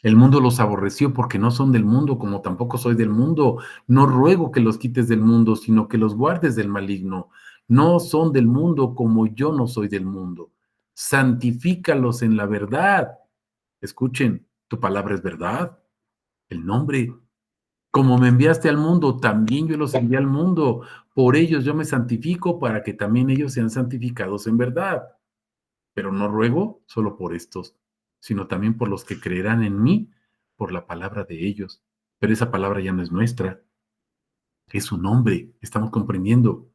S1: El mundo los aborreció porque no son del mundo, como tampoco soy del mundo. No ruego que los quites del mundo, sino que los guardes del maligno. No son del mundo como yo no soy del mundo. Santifícalos en la verdad. Escuchen, tu palabra es verdad. El nombre. Como me enviaste al mundo, también yo los envié al mundo. Por ellos yo me santifico para que también ellos sean santificados en verdad. Pero no ruego solo por estos, sino también por los que creerán en mí por la palabra de ellos. Pero esa palabra ya no es nuestra, es su nombre. Estamos comprendiendo.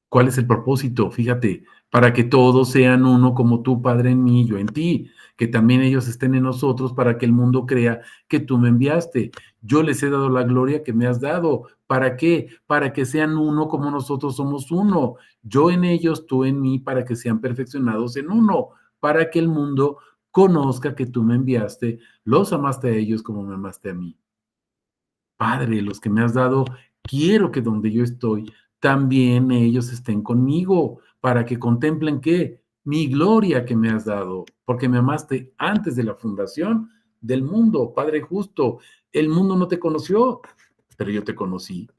S1: ¿Cuál es el propósito? Fíjate, para que todos sean uno como tú, Padre, en mí, yo en ti, que también ellos estén en nosotros para que el mundo crea que tú me enviaste. Yo les he dado la gloria que me has dado. ¿Para qué? Para que sean uno como nosotros somos uno. Yo en ellos, tú en mí, para que sean perfeccionados en uno, para que el mundo conozca que tú me enviaste, los amaste a ellos como me amaste a mí. Padre, los que me has dado, quiero que donde yo estoy, también ellos estén conmigo, para que contemplen que mi gloria que me has dado, porque me amaste antes de la fundación del mundo, Padre justo. El mundo no te conoció, pero yo te conocí.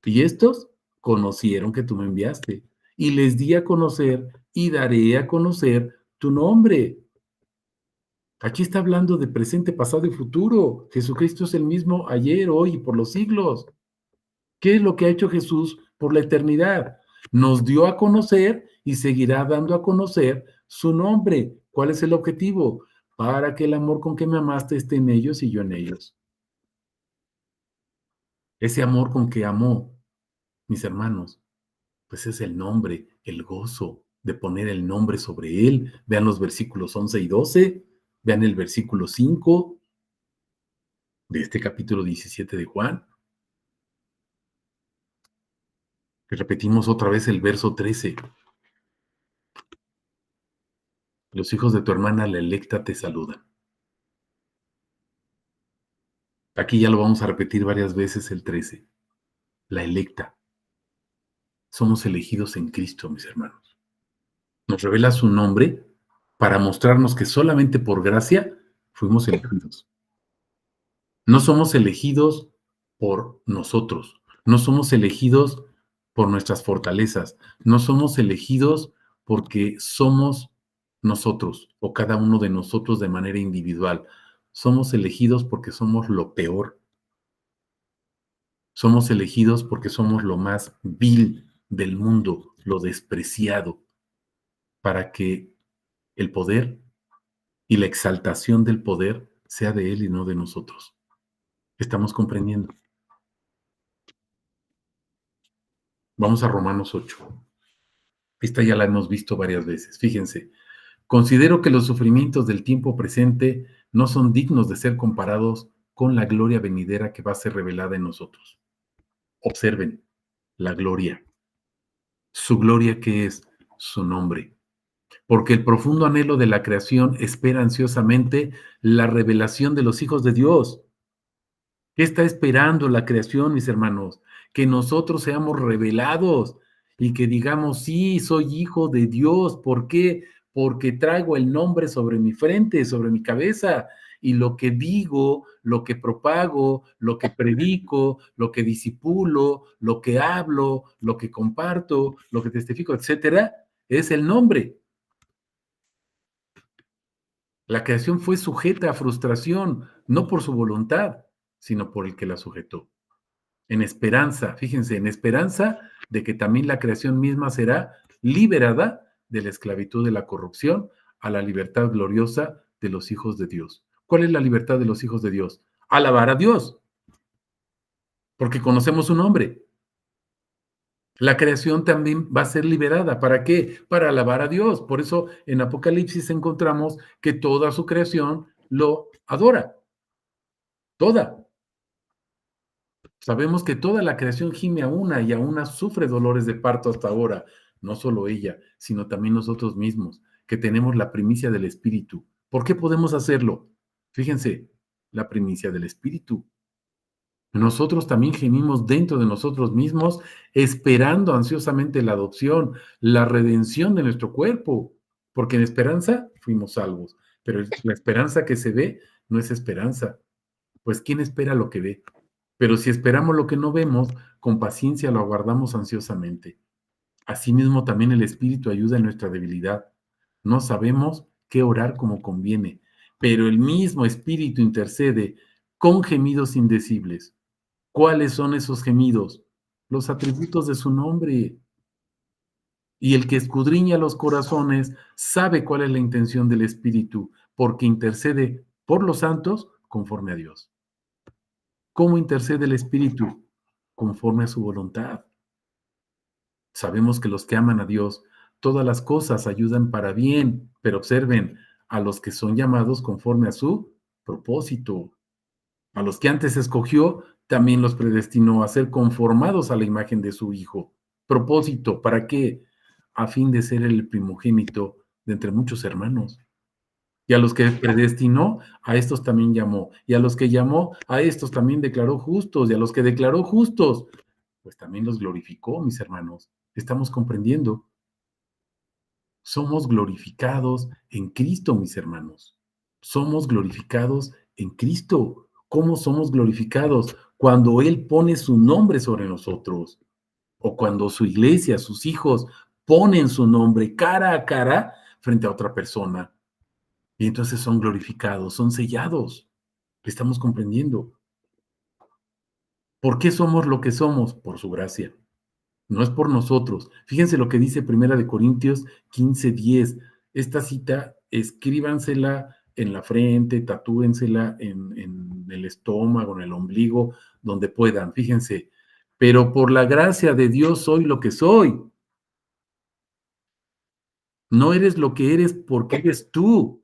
S1: Y estos conocieron que tú me enviaste. Y les di a conocer y daré a conocer tu nombre. Aquí está hablando de presente, pasado y futuro. Jesucristo es el mismo ayer, hoy y por los siglos. ¿Qué es lo que ha hecho Jesús por la eternidad? Nos dio a conocer y seguirá dando a conocer su nombre. ¿Cuál es el objetivo? Para que el amor con que me amaste esté en ellos y yo en ellos. Ese amor con que amó mis hermanos, pues es el nombre, el gozo de poner el nombre sobre él. Vean los versículos 11 y 12, vean el versículo 5 de este capítulo 17 de Juan. Y repetimos otra vez el verso 13. Los hijos de tu hermana, la electa, te saludan. Aquí ya lo vamos a repetir varias veces el 13. La electa. Somos elegidos en Cristo, mis hermanos. Nos revela su nombre para mostrarnos que solamente por gracia fuimos elegidos. No somos elegidos por nosotros. No somos elegidos por nuestras fortalezas. No somos elegidos porque somos nosotros o cada uno de nosotros de manera individual. Somos elegidos porque somos lo peor. Somos elegidos porque somos lo más vil del mundo, lo despreciado, para que el poder y la exaltación del poder sea de Él y no de nosotros. ¿Estamos comprendiendo? Vamos a Romanos 8. Esta ya la hemos visto varias veces. Fíjense, considero que los sufrimientos del tiempo presente no son dignos de ser comparados con la gloria venidera que va a ser revelada en nosotros. Observen la gloria. Su gloria que es su nombre. Porque el profundo anhelo de la creación espera ansiosamente la revelación de los hijos de Dios. ¿Qué está esperando la creación, mis hermanos? Que nosotros seamos revelados y que digamos, sí, soy hijo de Dios. ¿Por qué? Porque traigo el nombre sobre mi frente, sobre mi cabeza. Y lo que digo, lo que propago, lo que predico, lo que disipulo, lo que hablo, lo que comparto, lo que testifico, etcétera, es el nombre. La creación fue sujeta a frustración, no por su voluntad, sino por el que la sujetó. En esperanza, fíjense, en esperanza de que también la creación misma será liberada de la esclavitud de la corrupción a la libertad gloriosa de los hijos de Dios. ¿Cuál es la libertad de los hijos de Dios? Alabar a Dios, porque conocemos su nombre. La creación también va a ser liberada. ¿Para qué? Para alabar a Dios. Por eso en Apocalipsis encontramos que toda su creación lo adora. Toda. Sabemos que toda la creación gime a una y a una sufre dolores de parto hasta ahora. No solo ella, sino también nosotros mismos. que tenemos la primicia del Espíritu. ¿Por qué podemos hacerlo? Fíjense, la primicia del Espíritu. Nosotros también gemimos dentro de nosotros mismos, esperando ansiosamente la adopción, la redención de nuestro cuerpo, porque en esperanza fuimos salvos, pero la esperanza que se ve no es esperanza, pues ¿quién espera lo que ve? Pero si esperamos lo que no vemos, con paciencia lo aguardamos ansiosamente. Asimismo, también el Espíritu ayuda en nuestra debilidad. No sabemos qué orar como conviene, pero el mismo Espíritu intercede con gemidos indecibles. ¿Cuáles son esos gemidos? Los atributos de su nombre. Y el que escudriña los corazones sabe cuál es la intención del Espíritu, porque intercede por los santos conforme a Dios. ¿Cómo intercede el Espíritu? Conforme a su voluntad. Sabemos que los que aman a Dios, todas las cosas ayudan para bien, pero observen, a los que son llamados conforme a su propósito. A los que antes escogió, también los predestinó a ser conformados a la imagen de su Hijo. Propósito, ¿para qué? A fin de ser el primogénito de entre muchos hermanos. Y a los que predestinó, a estos también llamó. Y a los que llamó, a estos también declaró justos. Y a los que declaró justos, pues también los glorificó, mis hermanos. Estamos comprendiendo. Somos glorificados en Cristo, mis hermanos. Somos glorificados en Cristo. ¿Cómo somos glorificados? Cuando Él pone su nombre sobre nosotros, o cuando su iglesia, sus hijos, ponen su nombre cara a cara frente a otra persona. Y entonces son glorificados, son sellados. Estamos comprendiendo. ¿Por qué somos lo que somos? Por su gracia. No es por nosotros. Fíjense lo que dice Primera de Corintios 15:10. Esta cita, escríbansela en la frente, tatúensela en el estómago, en el ombligo, donde puedan. Fíjense, pero por la gracia de Dios soy lo que soy. No eres lo que eres porque eres tú.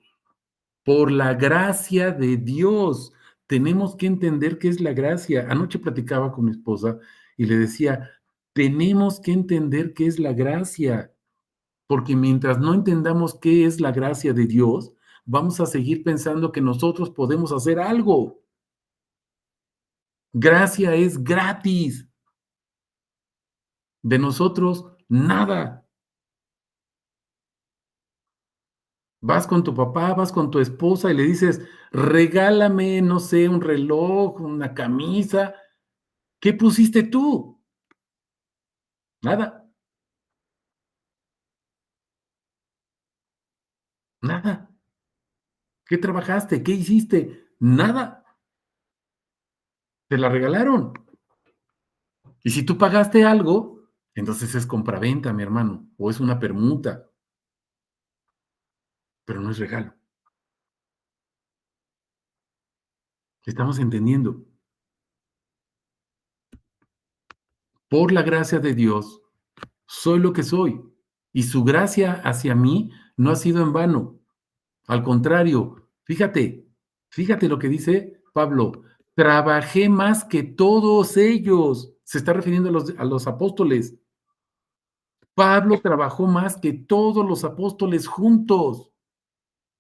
S1: Por la gracia de Dios. Tenemos que entender qué es la gracia. Anoche platicaba con mi esposa y le decía, tenemos que entender qué es la gracia, porque mientras no entendamos qué es la gracia de Dios, vamos a seguir pensando que nosotros podemos hacer algo. Gracia es gratis. De nosotros, nada. Vas con tu papá, vas con tu esposa y le dices, regálame, no sé, un reloj, una camisa. ¿Qué pusiste tú? Nada, nada. ¿Qué trabajaste? ¿Qué hiciste? Nada. Te la regalaron. Y si tú pagaste algo, entonces es compraventa, mi hermano, o es una permuta, pero no es regalo. Estamos entendiendo. Por la gracia de Dios, soy lo que soy. Y su gracia hacia mí no ha sido en vano. Al contrario, fíjate lo que dice Pablo. Trabajé más que todos ellos. Se está refiriendo a los apóstoles. Pablo trabajó más que todos los apóstoles juntos.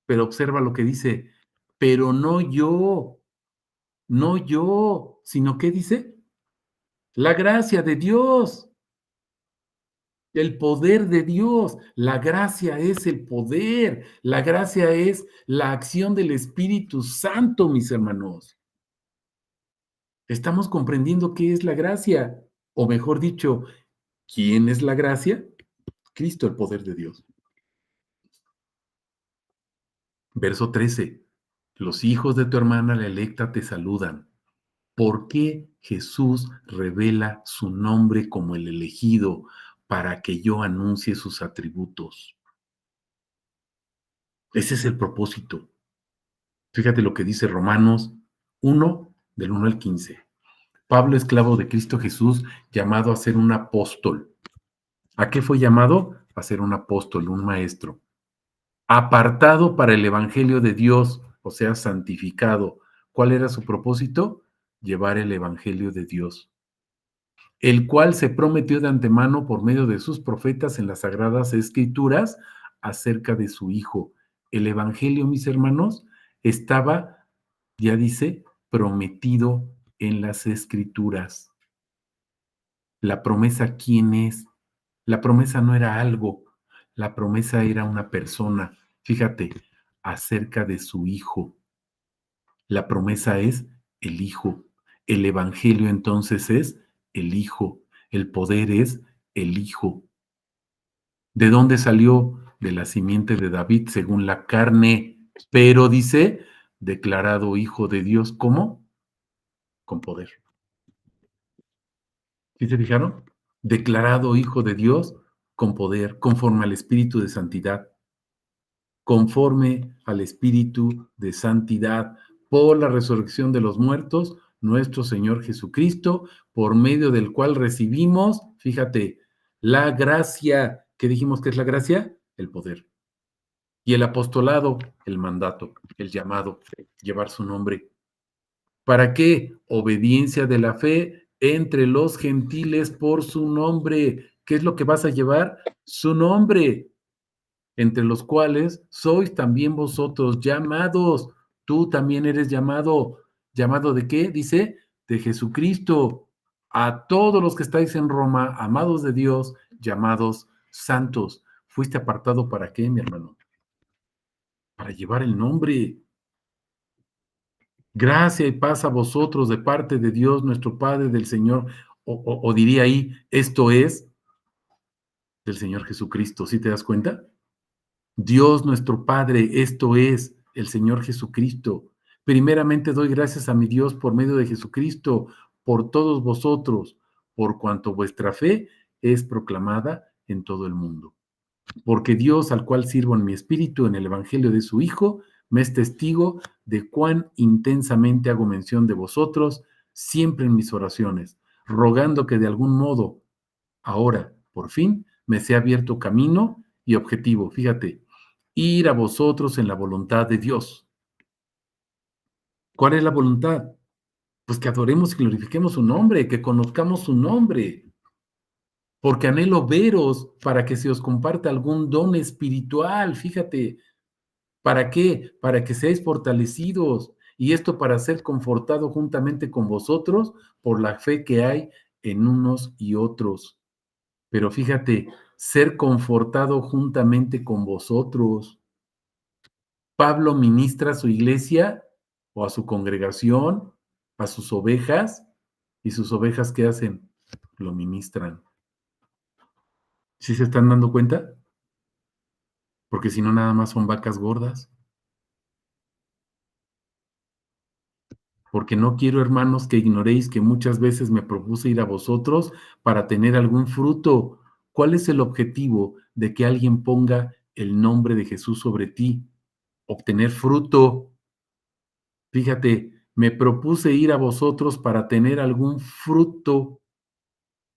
S1: Pero observa lo que dice, pero no yo, no yo, sino ¿qué dice? La gracia de Dios, el poder de Dios. La gracia es el poder, la gracia es la acción del Espíritu Santo, mis hermanos. Estamos comprendiendo qué es la gracia, o mejor dicho, ¿quién es la gracia? Cristo, el poder de Dios. Verso 13. Los hijos de tu hermana la electa te saludan. ¿Por qué Jesús revela su nombre como el elegido para que yo anuncie sus atributos? Ese es el propósito. Fíjate lo que dice Romanos 1, del 1 al 15. Pablo, esclavo de Cristo Jesús, llamado a ser un apóstol. ¿A qué fue llamado? A ser un apóstol, un maestro. Apartado para el evangelio de Dios, o sea, santificado. ¿Cuál era su propósito? Llevar el evangelio de Dios, el cual se prometió de antemano por medio de sus profetas en las sagradas escrituras acerca de su Hijo. El Evangelio, mis hermanos, estaba, ya dice, prometido en las Escrituras. La promesa, ¿quién es? La promesa no era algo, la promesa era una persona. Fíjate, acerca de su Hijo. La promesa es el Hijo. El Evangelio entonces es el Hijo. El poder es el Hijo. ¿De dónde salió? De la simiente de David según la carne, pero dice, declarado Hijo de Dios, ¿cómo? Con poder. ¿Sí se fijaron? Declarado Hijo de Dios con poder, conforme al Espíritu de Santidad, conforme al Espíritu de Santidad, por la resurrección de los muertos, nuestro Señor Jesucristo, por medio del cual recibimos, fíjate, la gracia. ¿Qué dijimos que es la gracia? El poder. Y el apostolado, el mandato, el llamado, llevar su nombre. ¿Para qué? Obediencia de la fe entre los gentiles por su nombre. ¿Qué es lo que vas a llevar? Su nombre, entre los cuales sois también vosotros llamados. Tú también eres llamado. ¿Llamado de qué? Dice, de Jesucristo. A todos los que estáis en Roma, amados de Dios, llamados santos. ¿Fuiste apartado para qué, mi hermano? Para llevar el nombre. Gracia y paz a vosotros de parte de Dios nuestro Padre, del Señor, o diría ahí, esto es del Señor Jesucristo. ¿Sí te das cuenta? Dios nuestro Padre, esto es el Señor Jesucristo. Primeramente doy gracias a mi Dios por medio de Jesucristo, por todos vosotros, por cuanto vuestra fe es proclamada en todo el mundo. Porque Dios, al cual sirvo en mi espíritu en el Evangelio de su Hijo, me es testigo de cuán intensamente hago mención de vosotros siempre en mis oraciones, rogando que de algún modo, ahora, por fin, me sea abierto camino y objetivo. Fíjate, ir a vosotros en la voluntad de Dios. ¿Cuál es la voluntad? Pues que adoremos y glorifiquemos su nombre, que conozcamos su nombre, porque anhelo veros para que se os comparta algún don espiritual. Fíjate, ¿para qué? Para que seáis fortalecidos, y esto para ser confortado juntamente con vosotros por la fe que hay en unos y otros. Pero fíjate, ser confortado juntamente con vosotros. Pablo ministra a su iglesia o a su congregación, a sus ovejas, y sus ovejas, ¿qué hacen? Lo ministran. ¿Sí se están dando cuenta? Porque si no, nada más son vacas gordas. Porque no quiero, hermanos, que ignoréis que muchas veces me propuse ir a vosotros para tener algún fruto. ¿Cuál es el objetivo de que alguien ponga el nombre de Jesús sobre ti? Obtener fruto. Fíjate, me propuse ir a vosotros para tener algún fruto.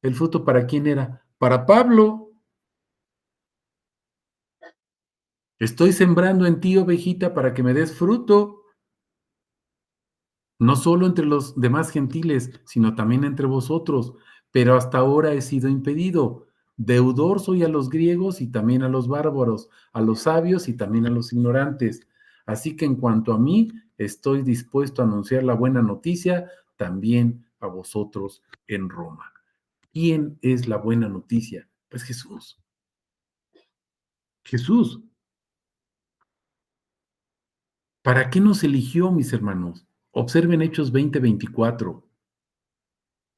S1: ¿El fruto para quién era? Para Pablo. Estoy sembrando en ti, ovejita, para que me des fruto. No solo entre los demás gentiles, sino también entre vosotros, pero hasta ahora he sido impedido. Deudor soy a los griegos y también a los bárbaros, a los sabios y también a los ignorantes. Así que en cuanto a mí, estoy dispuesto a anunciar la buena noticia también a vosotros en Roma. ¿Quién es la buena noticia? Pues Jesús. Jesús. ¿Para qué nos eligió, mis hermanos? Observen Hechos 20:24.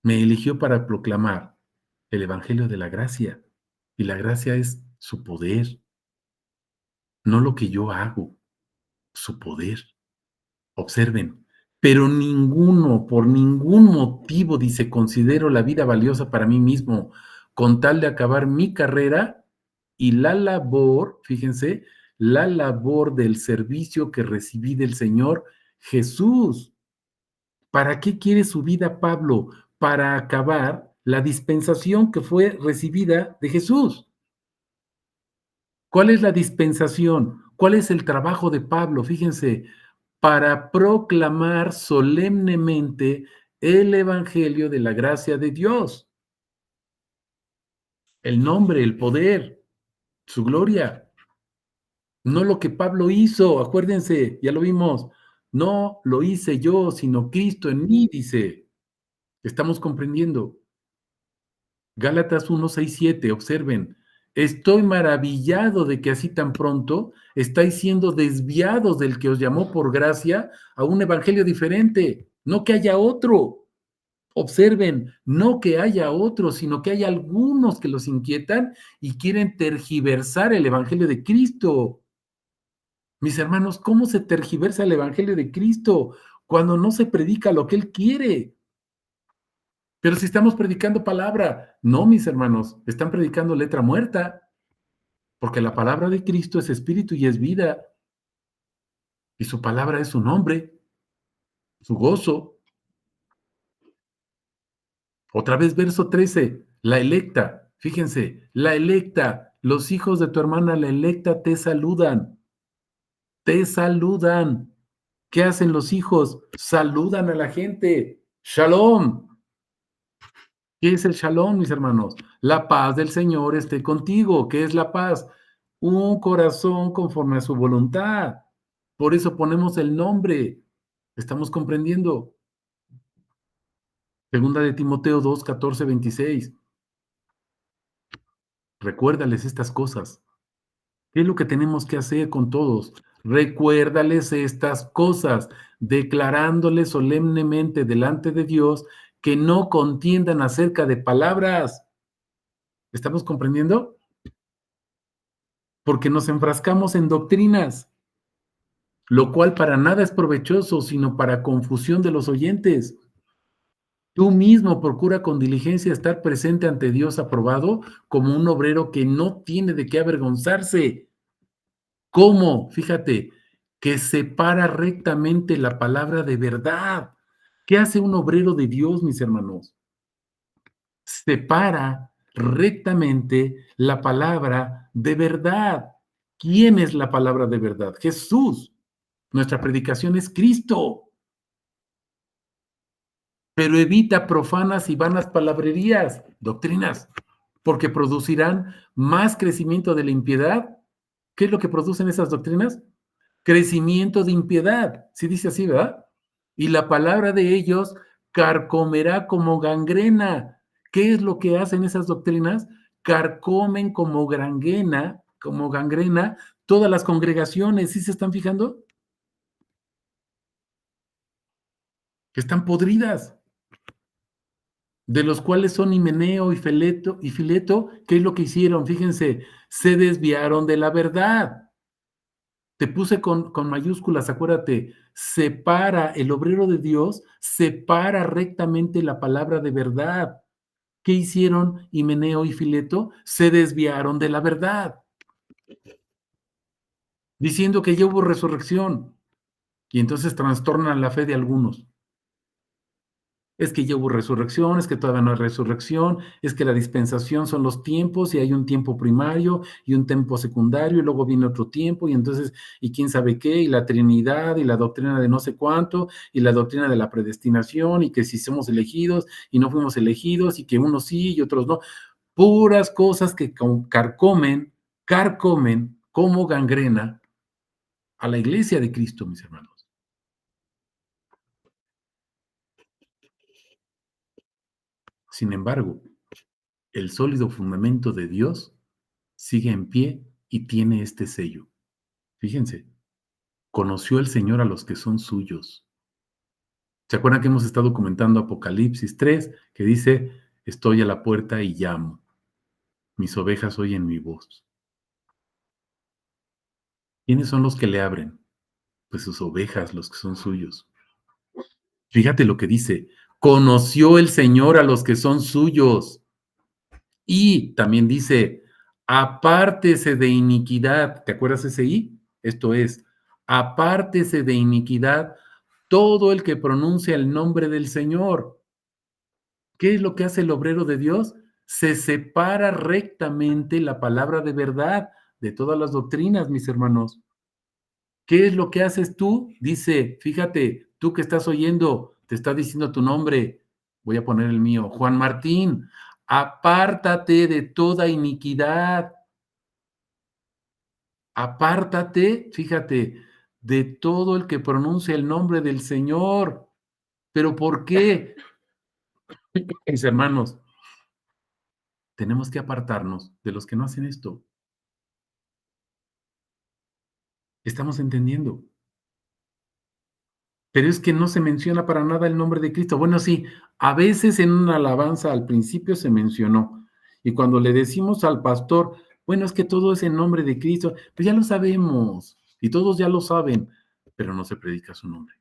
S1: Me eligió para proclamar el Evangelio de la gracia. Y la gracia es su poder, no lo que yo hago, su poder. Observen, pero ninguno, por ningún motivo, dice, considero la vida valiosa para mí mismo, con tal de acabar mi carrera y la labor, fíjense, la labor del servicio que recibí del Señor Jesús. ¿Para qué quiere su vida Pablo? Para acabar la dispensación que fue recibida de Jesús. ¿Cuál es la dispensación? ¿Cuál es el trabajo de Pablo? Fíjense, para proclamar solemnemente el Evangelio de la gracia de Dios, el nombre, el poder, su gloria. No lo que Pablo hizo, acuérdense, ya lo vimos. No lo hice yo, sino Cristo en mí, dice. Estamos comprendiendo. Gálatas 1, 6, 7, observen. Estoy maravillado de que así tan pronto estáis siendo desviados del que os llamó por gracia a un evangelio diferente. No que haya otro. Observen, no que haya otro, sino que hay algunos que los inquietan y quieren tergiversar el evangelio de Cristo. Mis hermanos, ¿cómo se tergiversa el evangelio de Cristo cuando no se predica lo que Él quiere? Pero si estamos predicando palabra, no, mis hermanos, están predicando letra muerta, porque la palabra de Cristo es espíritu y es vida, y su palabra es su nombre, su gozo. Otra vez, verso 13, la electa, fíjense, la electa, los hijos de tu hermana, la electa, te saludan, te saludan. ¿Qué hacen los hijos? Saludan a la gente. Shalom. ¿Qué es el shalom, mis hermanos? La paz del Señor esté contigo. ¿Qué es la paz? Un corazón conforme a su voluntad. Por eso ponemos el nombre. ¿Estamos comprendiendo? Segunda de Timoteo 2, 14, 26. Recuérdales estas cosas. ¿Qué es lo que tenemos que hacer con todos? Recuérdales estas cosas, declarándoles solemnemente delante de Dios que no contiendan acerca de palabras. ¿Estamos comprendiendo? Porque nos enfrascamos en doctrinas, lo cual para nada es provechoso, sino para confusión de los oyentes. Tú mismo procura con diligencia estar presente ante Dios aprobado como un obrero que no tiene de qué avergonzarse. ¿Cómo? Fíjate, que separa rectamente la palabra de verdad. ¿Qué hace un obrero de Dios, mis hermanos? Separa rectamente la palabra de verdad. ¿Quién es la palabra de verdad? Jesús. Nuestra predicación es Cristo, pero evita profanas y vanas palabrerías, doctrinas, porque producirán más crecimiento de la impiedad. ¿Qué es lo que producen esas doctrinas? Crecimiento de impiedad, sí dice así, ¿verdad? Y la palabra de ellos carcomerá como gangrena. ¿Qué es lo que hacen esas doctrinas? Carcomen como gangrena, todas las congregaciones, ¿sí se están fijando? Que están podridas, de los cuales son Himeneo y Fileto, ¿qué es lo que hicieron? Fíjense, se desviaron de la verdad. Te puse con mayúsculas, acuérdate, separa, el obrero de Dios, separa rectamente la palabra de verdad. ¿Qué hicieron Himeneo y Fileto? Se desviaron de la verdad, diciendo que ya hubo resurrección, y entonces trastornan la fe de algunos. Es que ya hubo resurrección, es que todavía no hay resurrección, es que la dispensación son los tiempos y hay un tiempo primario y un tiempo secundario y luego viene otro tiempo y entonces, y quién sabe qué, y la Trinidad y la doctrina de no sé cuánto y la doctrina de la predestinación y que si somos elegidos y no fuimos elegidos y que unos sí y otros no. Puras cosas que carcomen como gangrena a la iglesia de Cristo, mis hermanos. Sin embargo, el sólido fundamento de Dios sigue en pie y tiene este sello. Fíjense, conoció el Señor a los que son suyos. ¿Se acuerdan que hemos estado comentando Apocalipsis 3, que dice, estoy a la puerta y llamo, mis ovejas oyen mi voz? ¿Quiénes son los que le abren? Pues sus ovejas, los que son suyos. Fíjate lo que dice, conoció el Señor a los que son suyos. Y también dice, apártese de iniquidad. ¿Te acuerdas ese I? Esto es, apártese de iniquidad todo el que pronuncia el nombre del Señor. ¿Qué es lo que hace el obrero de Dios? Se separa rectamente la palabra de verdad de todas las doctrinas, mis hermanos. ¿Qué es lo que haces tú? Dice, fíjate, tú que estás oyendo, te está diciendo tu nombre. Voy a poner el mío, Juan Martín. Apártate de toda iniquidad. Apártate, fíjate, de todo el que pronuncia el nombre del Señor. ¿Pero por qué? Mis hermanos, tenemos que apartarnos de los que no hacen esto. ¿Estamos entendiendo? Pero es que no se menciona para nada el nombre de Cristo. Bueno, sí, a veces en una alabanza al principio se mencionó. Y cuando le decimos al pastor, bueno, es que todo es en nombre de Cristo, pues ya lo sabemos. Y todos ya lo saben, pero no se predica su nombre.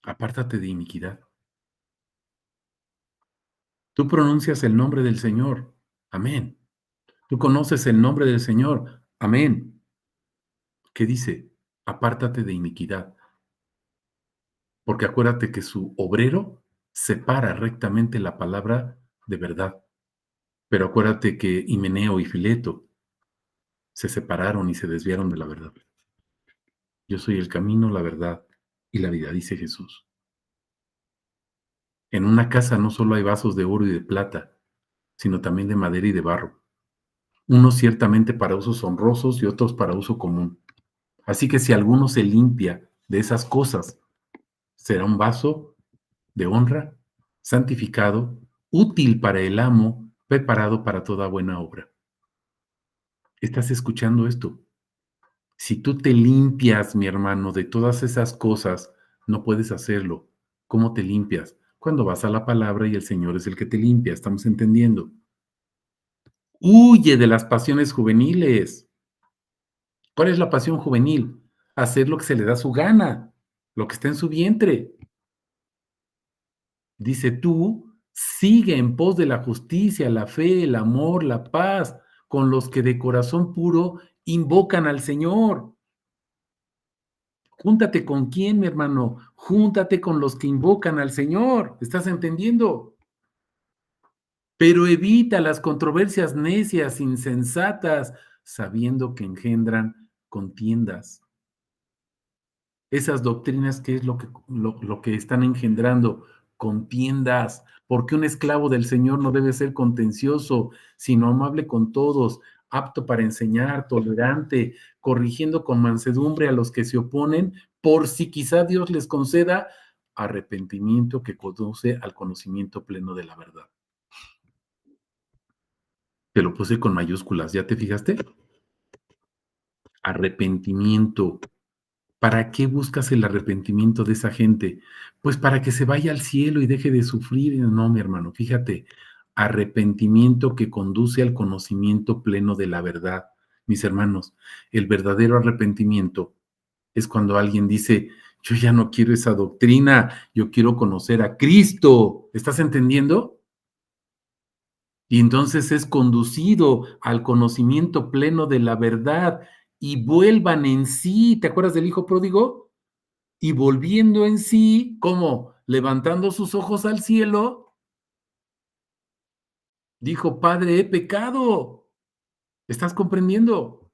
S1: Apártate de iniquidad. Tú pronuncias el nombre del Señor. Amén. Tú conoces el nombre del Señor. Amén. ¿Qué dice? Apártate de iniquidad. Porque acuérdate que su obrero separa rectamente la palabra de verdad. Pero acuérdate que Himeneo y Fileto se separaron y se desviaron de la verdad. Yo soy el camino, la verdad y la vida, dice Jesús. En una casa no solo hay vasos de oro y de plata, sino también de madera y de barro. Unos ciertamente para usos honrosos y otros para uso común. Así que si alguno se limpia de esas cosas, será un vaso de honra, santificado, útil para el amo, preparado para toda buena obra. ¿Estás escuchando esto? Si tú te limpias, mi hermano, de todas esas cosas, no puedes hacerlo. ¿Cómo te limpias? Cuando vas a la palabra y el Señor es el que te limpia, ¿estamos entendiendo? Huye de las pasiones juveniles. ¿Cuál es la pasión juvenil? Hacer lo que se le da su gana, lo que está en su vientre. Dice tú, sigue en pos de la justicia, la fe, el amor, la paz, con los que de corazón puro invocan al Señor. Júntate con quién, mi hermano. Júntate con los que invocan al Señor. ¿Estás entendiendo? Pero evita las controversias necias, insensatas, sabiendo que engendran contiendas. Esas doctrinas, ¿qué es lo que están engendrando? Contiendas, porque un esclavo del Señor no debe ser contencioso, sino amable con todos, apto para enseñar, tolerante, corrigiendo con mansedumbre a los que se oponen, por si quizá Dios les conceda arrepentimiento que conduce al conocimiento pleno de la verdad. Te lo puse con mayúsculas, ¿ya te fijaste? Arrepentimiento. ¿Para qué buscas el arrepentimiento de esa gente? Pues para que se vaya al cielo y deje de sufrir. No, mi hermano, fíjate, arrepentimiento que conduce al conocimiento pleno de la verdad. Mis hermanos, el verdadero arrepentimiento es cuando alguien dice, yo ya no quiero esa doctrina, yo quiero conocer a Cristo. ¿Estás entendiendo? Y entonces es conducido al conocimiento pleno de la verdad y vuelvan en sí. ¿Te acuerdas del hijo pródigo? Y volviendo en sí, ¿cómo? Levantando sus ojos al cielo, dijo, Padre, he pecado. ¿Estás comprendiendo?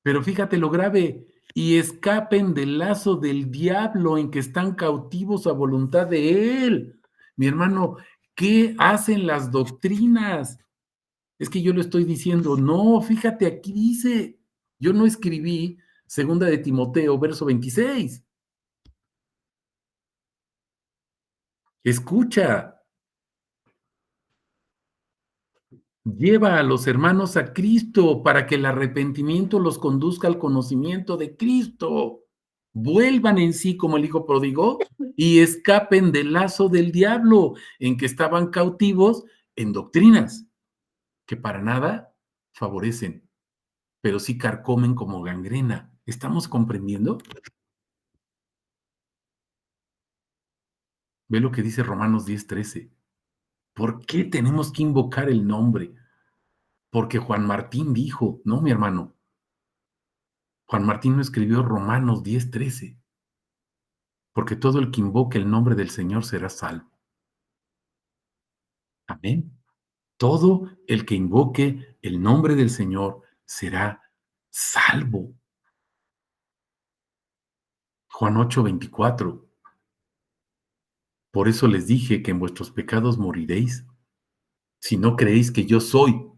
S1: Pero fíjate lo grave, y escapen del lazo del diablo en que están cautivos a voluntad de él. Mi hermano, ¿qué hacen las doctrinas? Es que yo lo estoy diciendo, no, fíjate, aquí dice, yo no escribí segunda de Timoteo, verso 26. Escucha, lleva a los hermanos a Cristo para que el arrepentimiento los conduzca al conocimiento de Cristo. Vuelvan en sí como el hijo pródigo y escapen del lazo del diablo en que estaban cautivos en doctrinas que para nada favorecen, pero sí carcomen como gangrena. ¿Estamos comprendiendo? Ve lo que dice Romanos 10:13. ¿Por qué tenemos que invocar el nombre? Porque Juan Martín dijo, no, mi hermano, Juan Martín no escribió Romanos 10:13, porque todo el que invoque el nombre del Señor será salvo. Amén. Todo el que invoque el nombre del Señor será salvo. Juan 8:24. Por eso les dije que en vuestros pecados moriréis Si no creéis que yo soy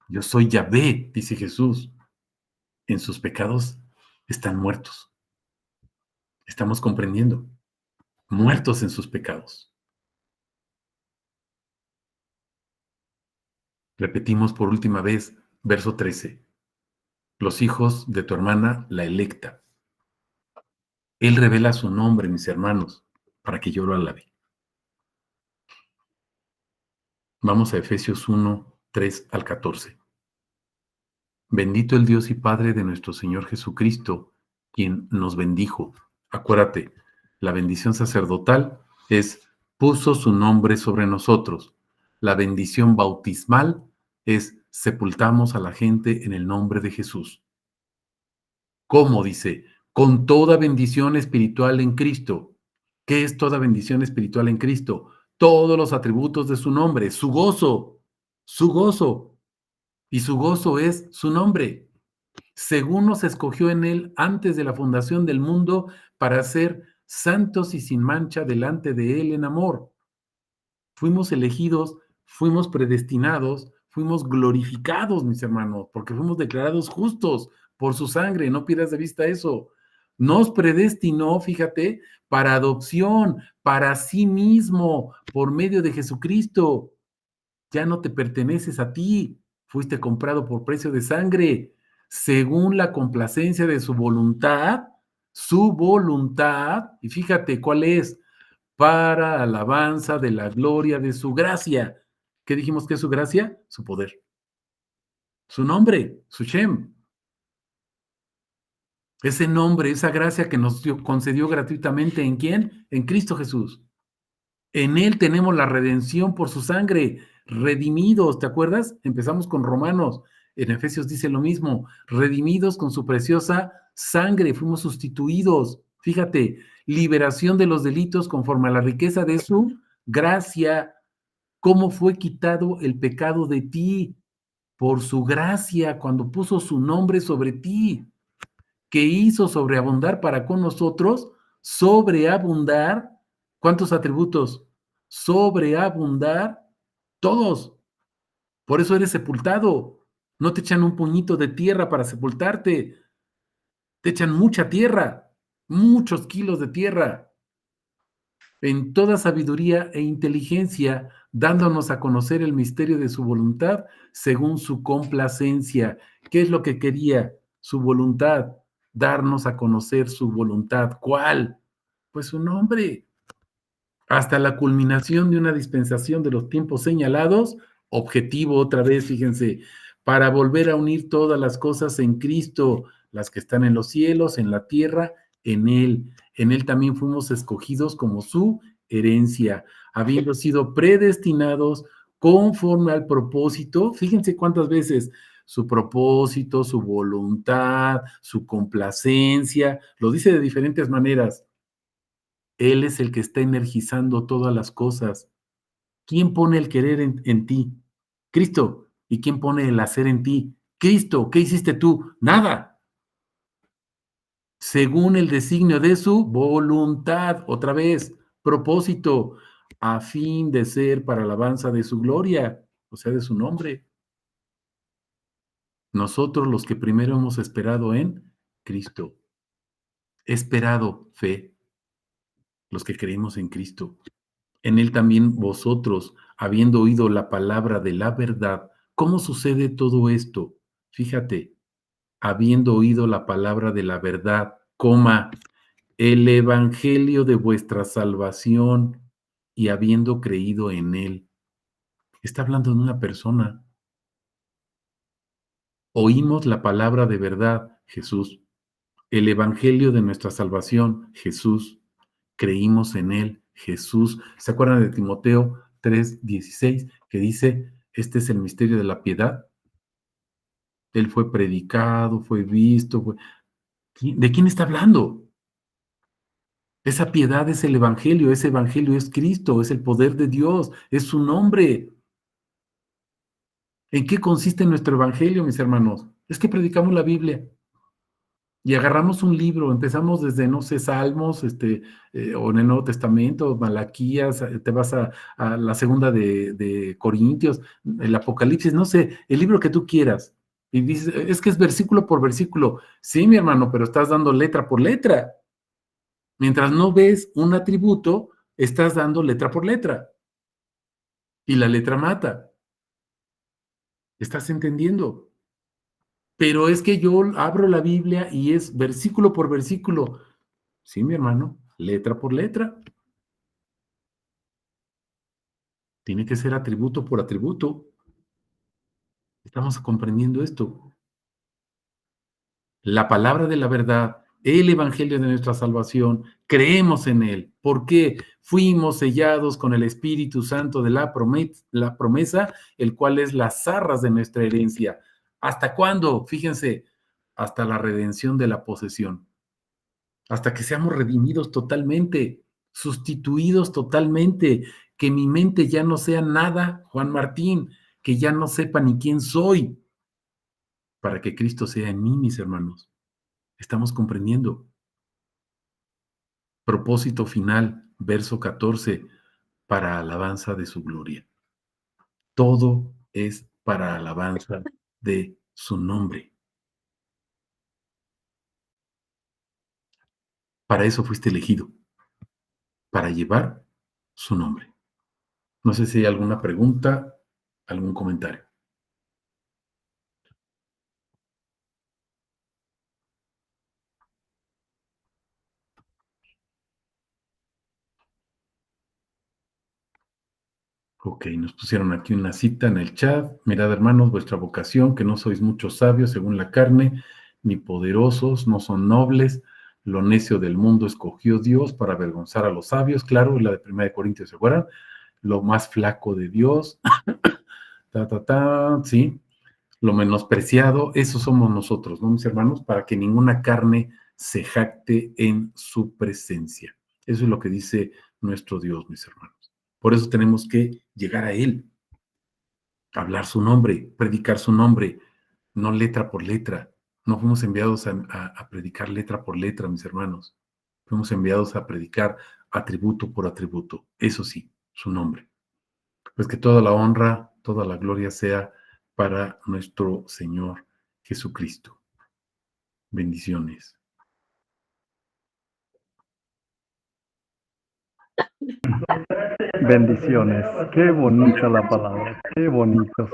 S1: Yahvé, dice Jesús, en sus pecados están muertos. Estamos comprendiendo, muertos en sus pecados. Repetimos por última vez, verso 13. Los hijos de tu hermana, la electa. Él revela su nombre, mis hermanos, para que yo lo alabe. Vamos a Efesios 1, 3 al 14. Bendito el Dios y Padre de nuestro Señor Jesucristo, quien nos bendijo. Acuérdate, la bendición sacerdotal es puso su nombre sobre nosotros. La bendición bautismal es sepultamos a la gente en el nombre de Jesús. ¿Cómo dice? Con toda bendición espiritual en Cristo. ¿Qué es toda bendición espiritual en Cristo? Todos los atributos de su nombre, su gozo, su gozo. Y su gozo es su nombre. Según nos escogió en él antes de la fundación del mundo para ser santos y sin mancha delante de él en amor. Fuimos elegidos, fuimos predestinados, fuimos glorificados, mis hermanos, porque fuimos declarados justos por su sangre, no pierdas de vista eso. Nos predestinó, fíjate, para adopción, para sí mismo, por medio de Jesucristo. Ya no te perteneces a ti, fuiste comprado por precio de sangre, según la complacencia de su voluntad, y fíjate cuál es, para alabanza de la gloria de su gracia. ¿Qué dijimos que es su gracia? Su poder, su nombre, su Shem. Ese nombre, esa gracia que nos concedió gratuitamente, ¿en quién? En Cristo Jesús. En Él tenemos la redención por su sangre, redimidos, ¿te acuerdas? Empezamos con Romanos, en Efesios dice lo mismo, redimidos con su preciosa sangre, fuimos sustituidos. Fíjate, liberación de los delitos conforme a la riqueza de su gracia. ¿Cómo fue quitado el pecado de ti? Por su gracia, cuando puso su nombre sobre ti, que hizo sobreabundar para con nosotros, sobreabundar, ¿cuántos atributos? Sobreabundar, todos. Por eso eres sepultado. No te echan un puñito de tierra para sepultarte, te echan mucha tierra, muchos kilos de tierra, en toda sabiduría e inteligencia, dándonos a conocer el misterio de su voluntad según su complacencia. ¿Qué es lo que quería? Su voluntad, darnos a conocer su voluntad. ¿Cuál? Pues su nombre. Hasta la culminación de una dispensación de los tiempos señalados, objetivo otra vez, fíjense, para volver a unir todas las cosas en Cristo, las que están en los cielos, en la tierra, en Él. En Él también fuimos escogidos como su herencia, habiendo sido predestinados conforme al propósito. Fíjense cuántas veces su propósito, su voluntad, su complacencia, lo dice de diferentes maneras. Él es el que está energizando todas las cosas. ¿Quién pone el querer en ti? Cristo. ¿Y quién pone el hacer en ti? Cristo. ¿Qué hiciste tú? Nada. Según el designio de su voluntad, otra vez, propósito, a fin de ser para alabanza de su gloria, o sea, de su nombre. Nosotros los que primero hemos esperado en Cristo. Esperado, fe, los que creímos en Cristo. En él también vosotros, habiendo oído la palabra de la verdad. ¿Cómo sucede todo esto? Fíjate, habiendo oído la palabra de la verdad, coma, el evangelio de vuestra salvación y habiendo creído en él. Está hablando de una persona. Oímos la palabra de verdad, Jesús. El evangelio de nuestra salvación, Jesús. Creímos en él, Jesús. ¿Se acuerdan de Timoteo 3:16 que dice, este es el misterio de la piedad? Él fue predicado, fue visto. ¿De quién está hablando? Esa piedad es el evangelio, ese evangelio es Cristo, es el poder de Dios, es su nombre. ¿En qué consiste nuestro evangelio, mis hermanos? Es que predicamos la Biblia. Y agarramos un libro, empezamos desde, no sé, Salmos, o en el Nuevo Testamento, Malaquías, te vas a la segunda de Corintios, el Apocalipsis, no sé, el libro que tú quieras. Y dices, es que es versículo por versículo. Sí, mi hermano, pero estás dando letra por letra. Mientras no ves un atributo, estás dando letra por letra. Y la letra mata. ¿Estás entendiendo? Pero es que yo abro la Biblia y es versículo por versículo. Sí, mi hermano, letra por letra. Tiene que ser atributo por atributo. Estamos comprendiendo esto. La palabra de la verdad, el evangelio de nuestra salvación, creemos en él. ¿Por qué? Fuimos sellados con el Espíritu Santo de la promesa, el cual es las arras de nuestra herencia. ¿Hasta cuándo? Fíjense, hasta la redención de la posesión. Hasta que seamos redimidos totalmente, sustituidos totalmente, que mi mente ya no sea nada, Juan Martín, que ya no sepa ni quién soy, para que Cristo sea en mí, mis hermanos. Estamos comprendiendo. Propósito final, verso 14, para alabanza de su gloria. Todo es para alabanza de su nombre. Para eso fuiste elegido, para llevar su nombre. No sé si hay alguna pregunta, algún comentario. Ok, nos pusieron aquí una cita en el chat. Mirad, hermanos, vuestra vocación, que no sois muchos sabios según la carne, ni poderosos, no son nobles. Lo necio del mundo escogió Dios para avergonzar a los sabios. Claro, la de 1 Corintios, ¿se acuerdan? Lo más flaco de Dios. Sí. Lo menospreciado, eso somos nosotros, ¿no, mis hermanos? Para que ninguna carne se jacte en su presencia. Eso es lo que dice nuestro Dios, mis hermanos. Por eso tenemos que llegar a Él, hablar su nombre, predicar su nombre, no letra por letra. No fuimos enviados a predicar letra por letra, mis hermanos. Fuimos enviados a predicar atributo por atributo. Eso sí, su nombre. Pues que toda la honra, toda la gloria sea para nuestro Señor Jesucristo. Bendiciones.
S2: Bendiciones. Qué bonita la palabra, qué bonito.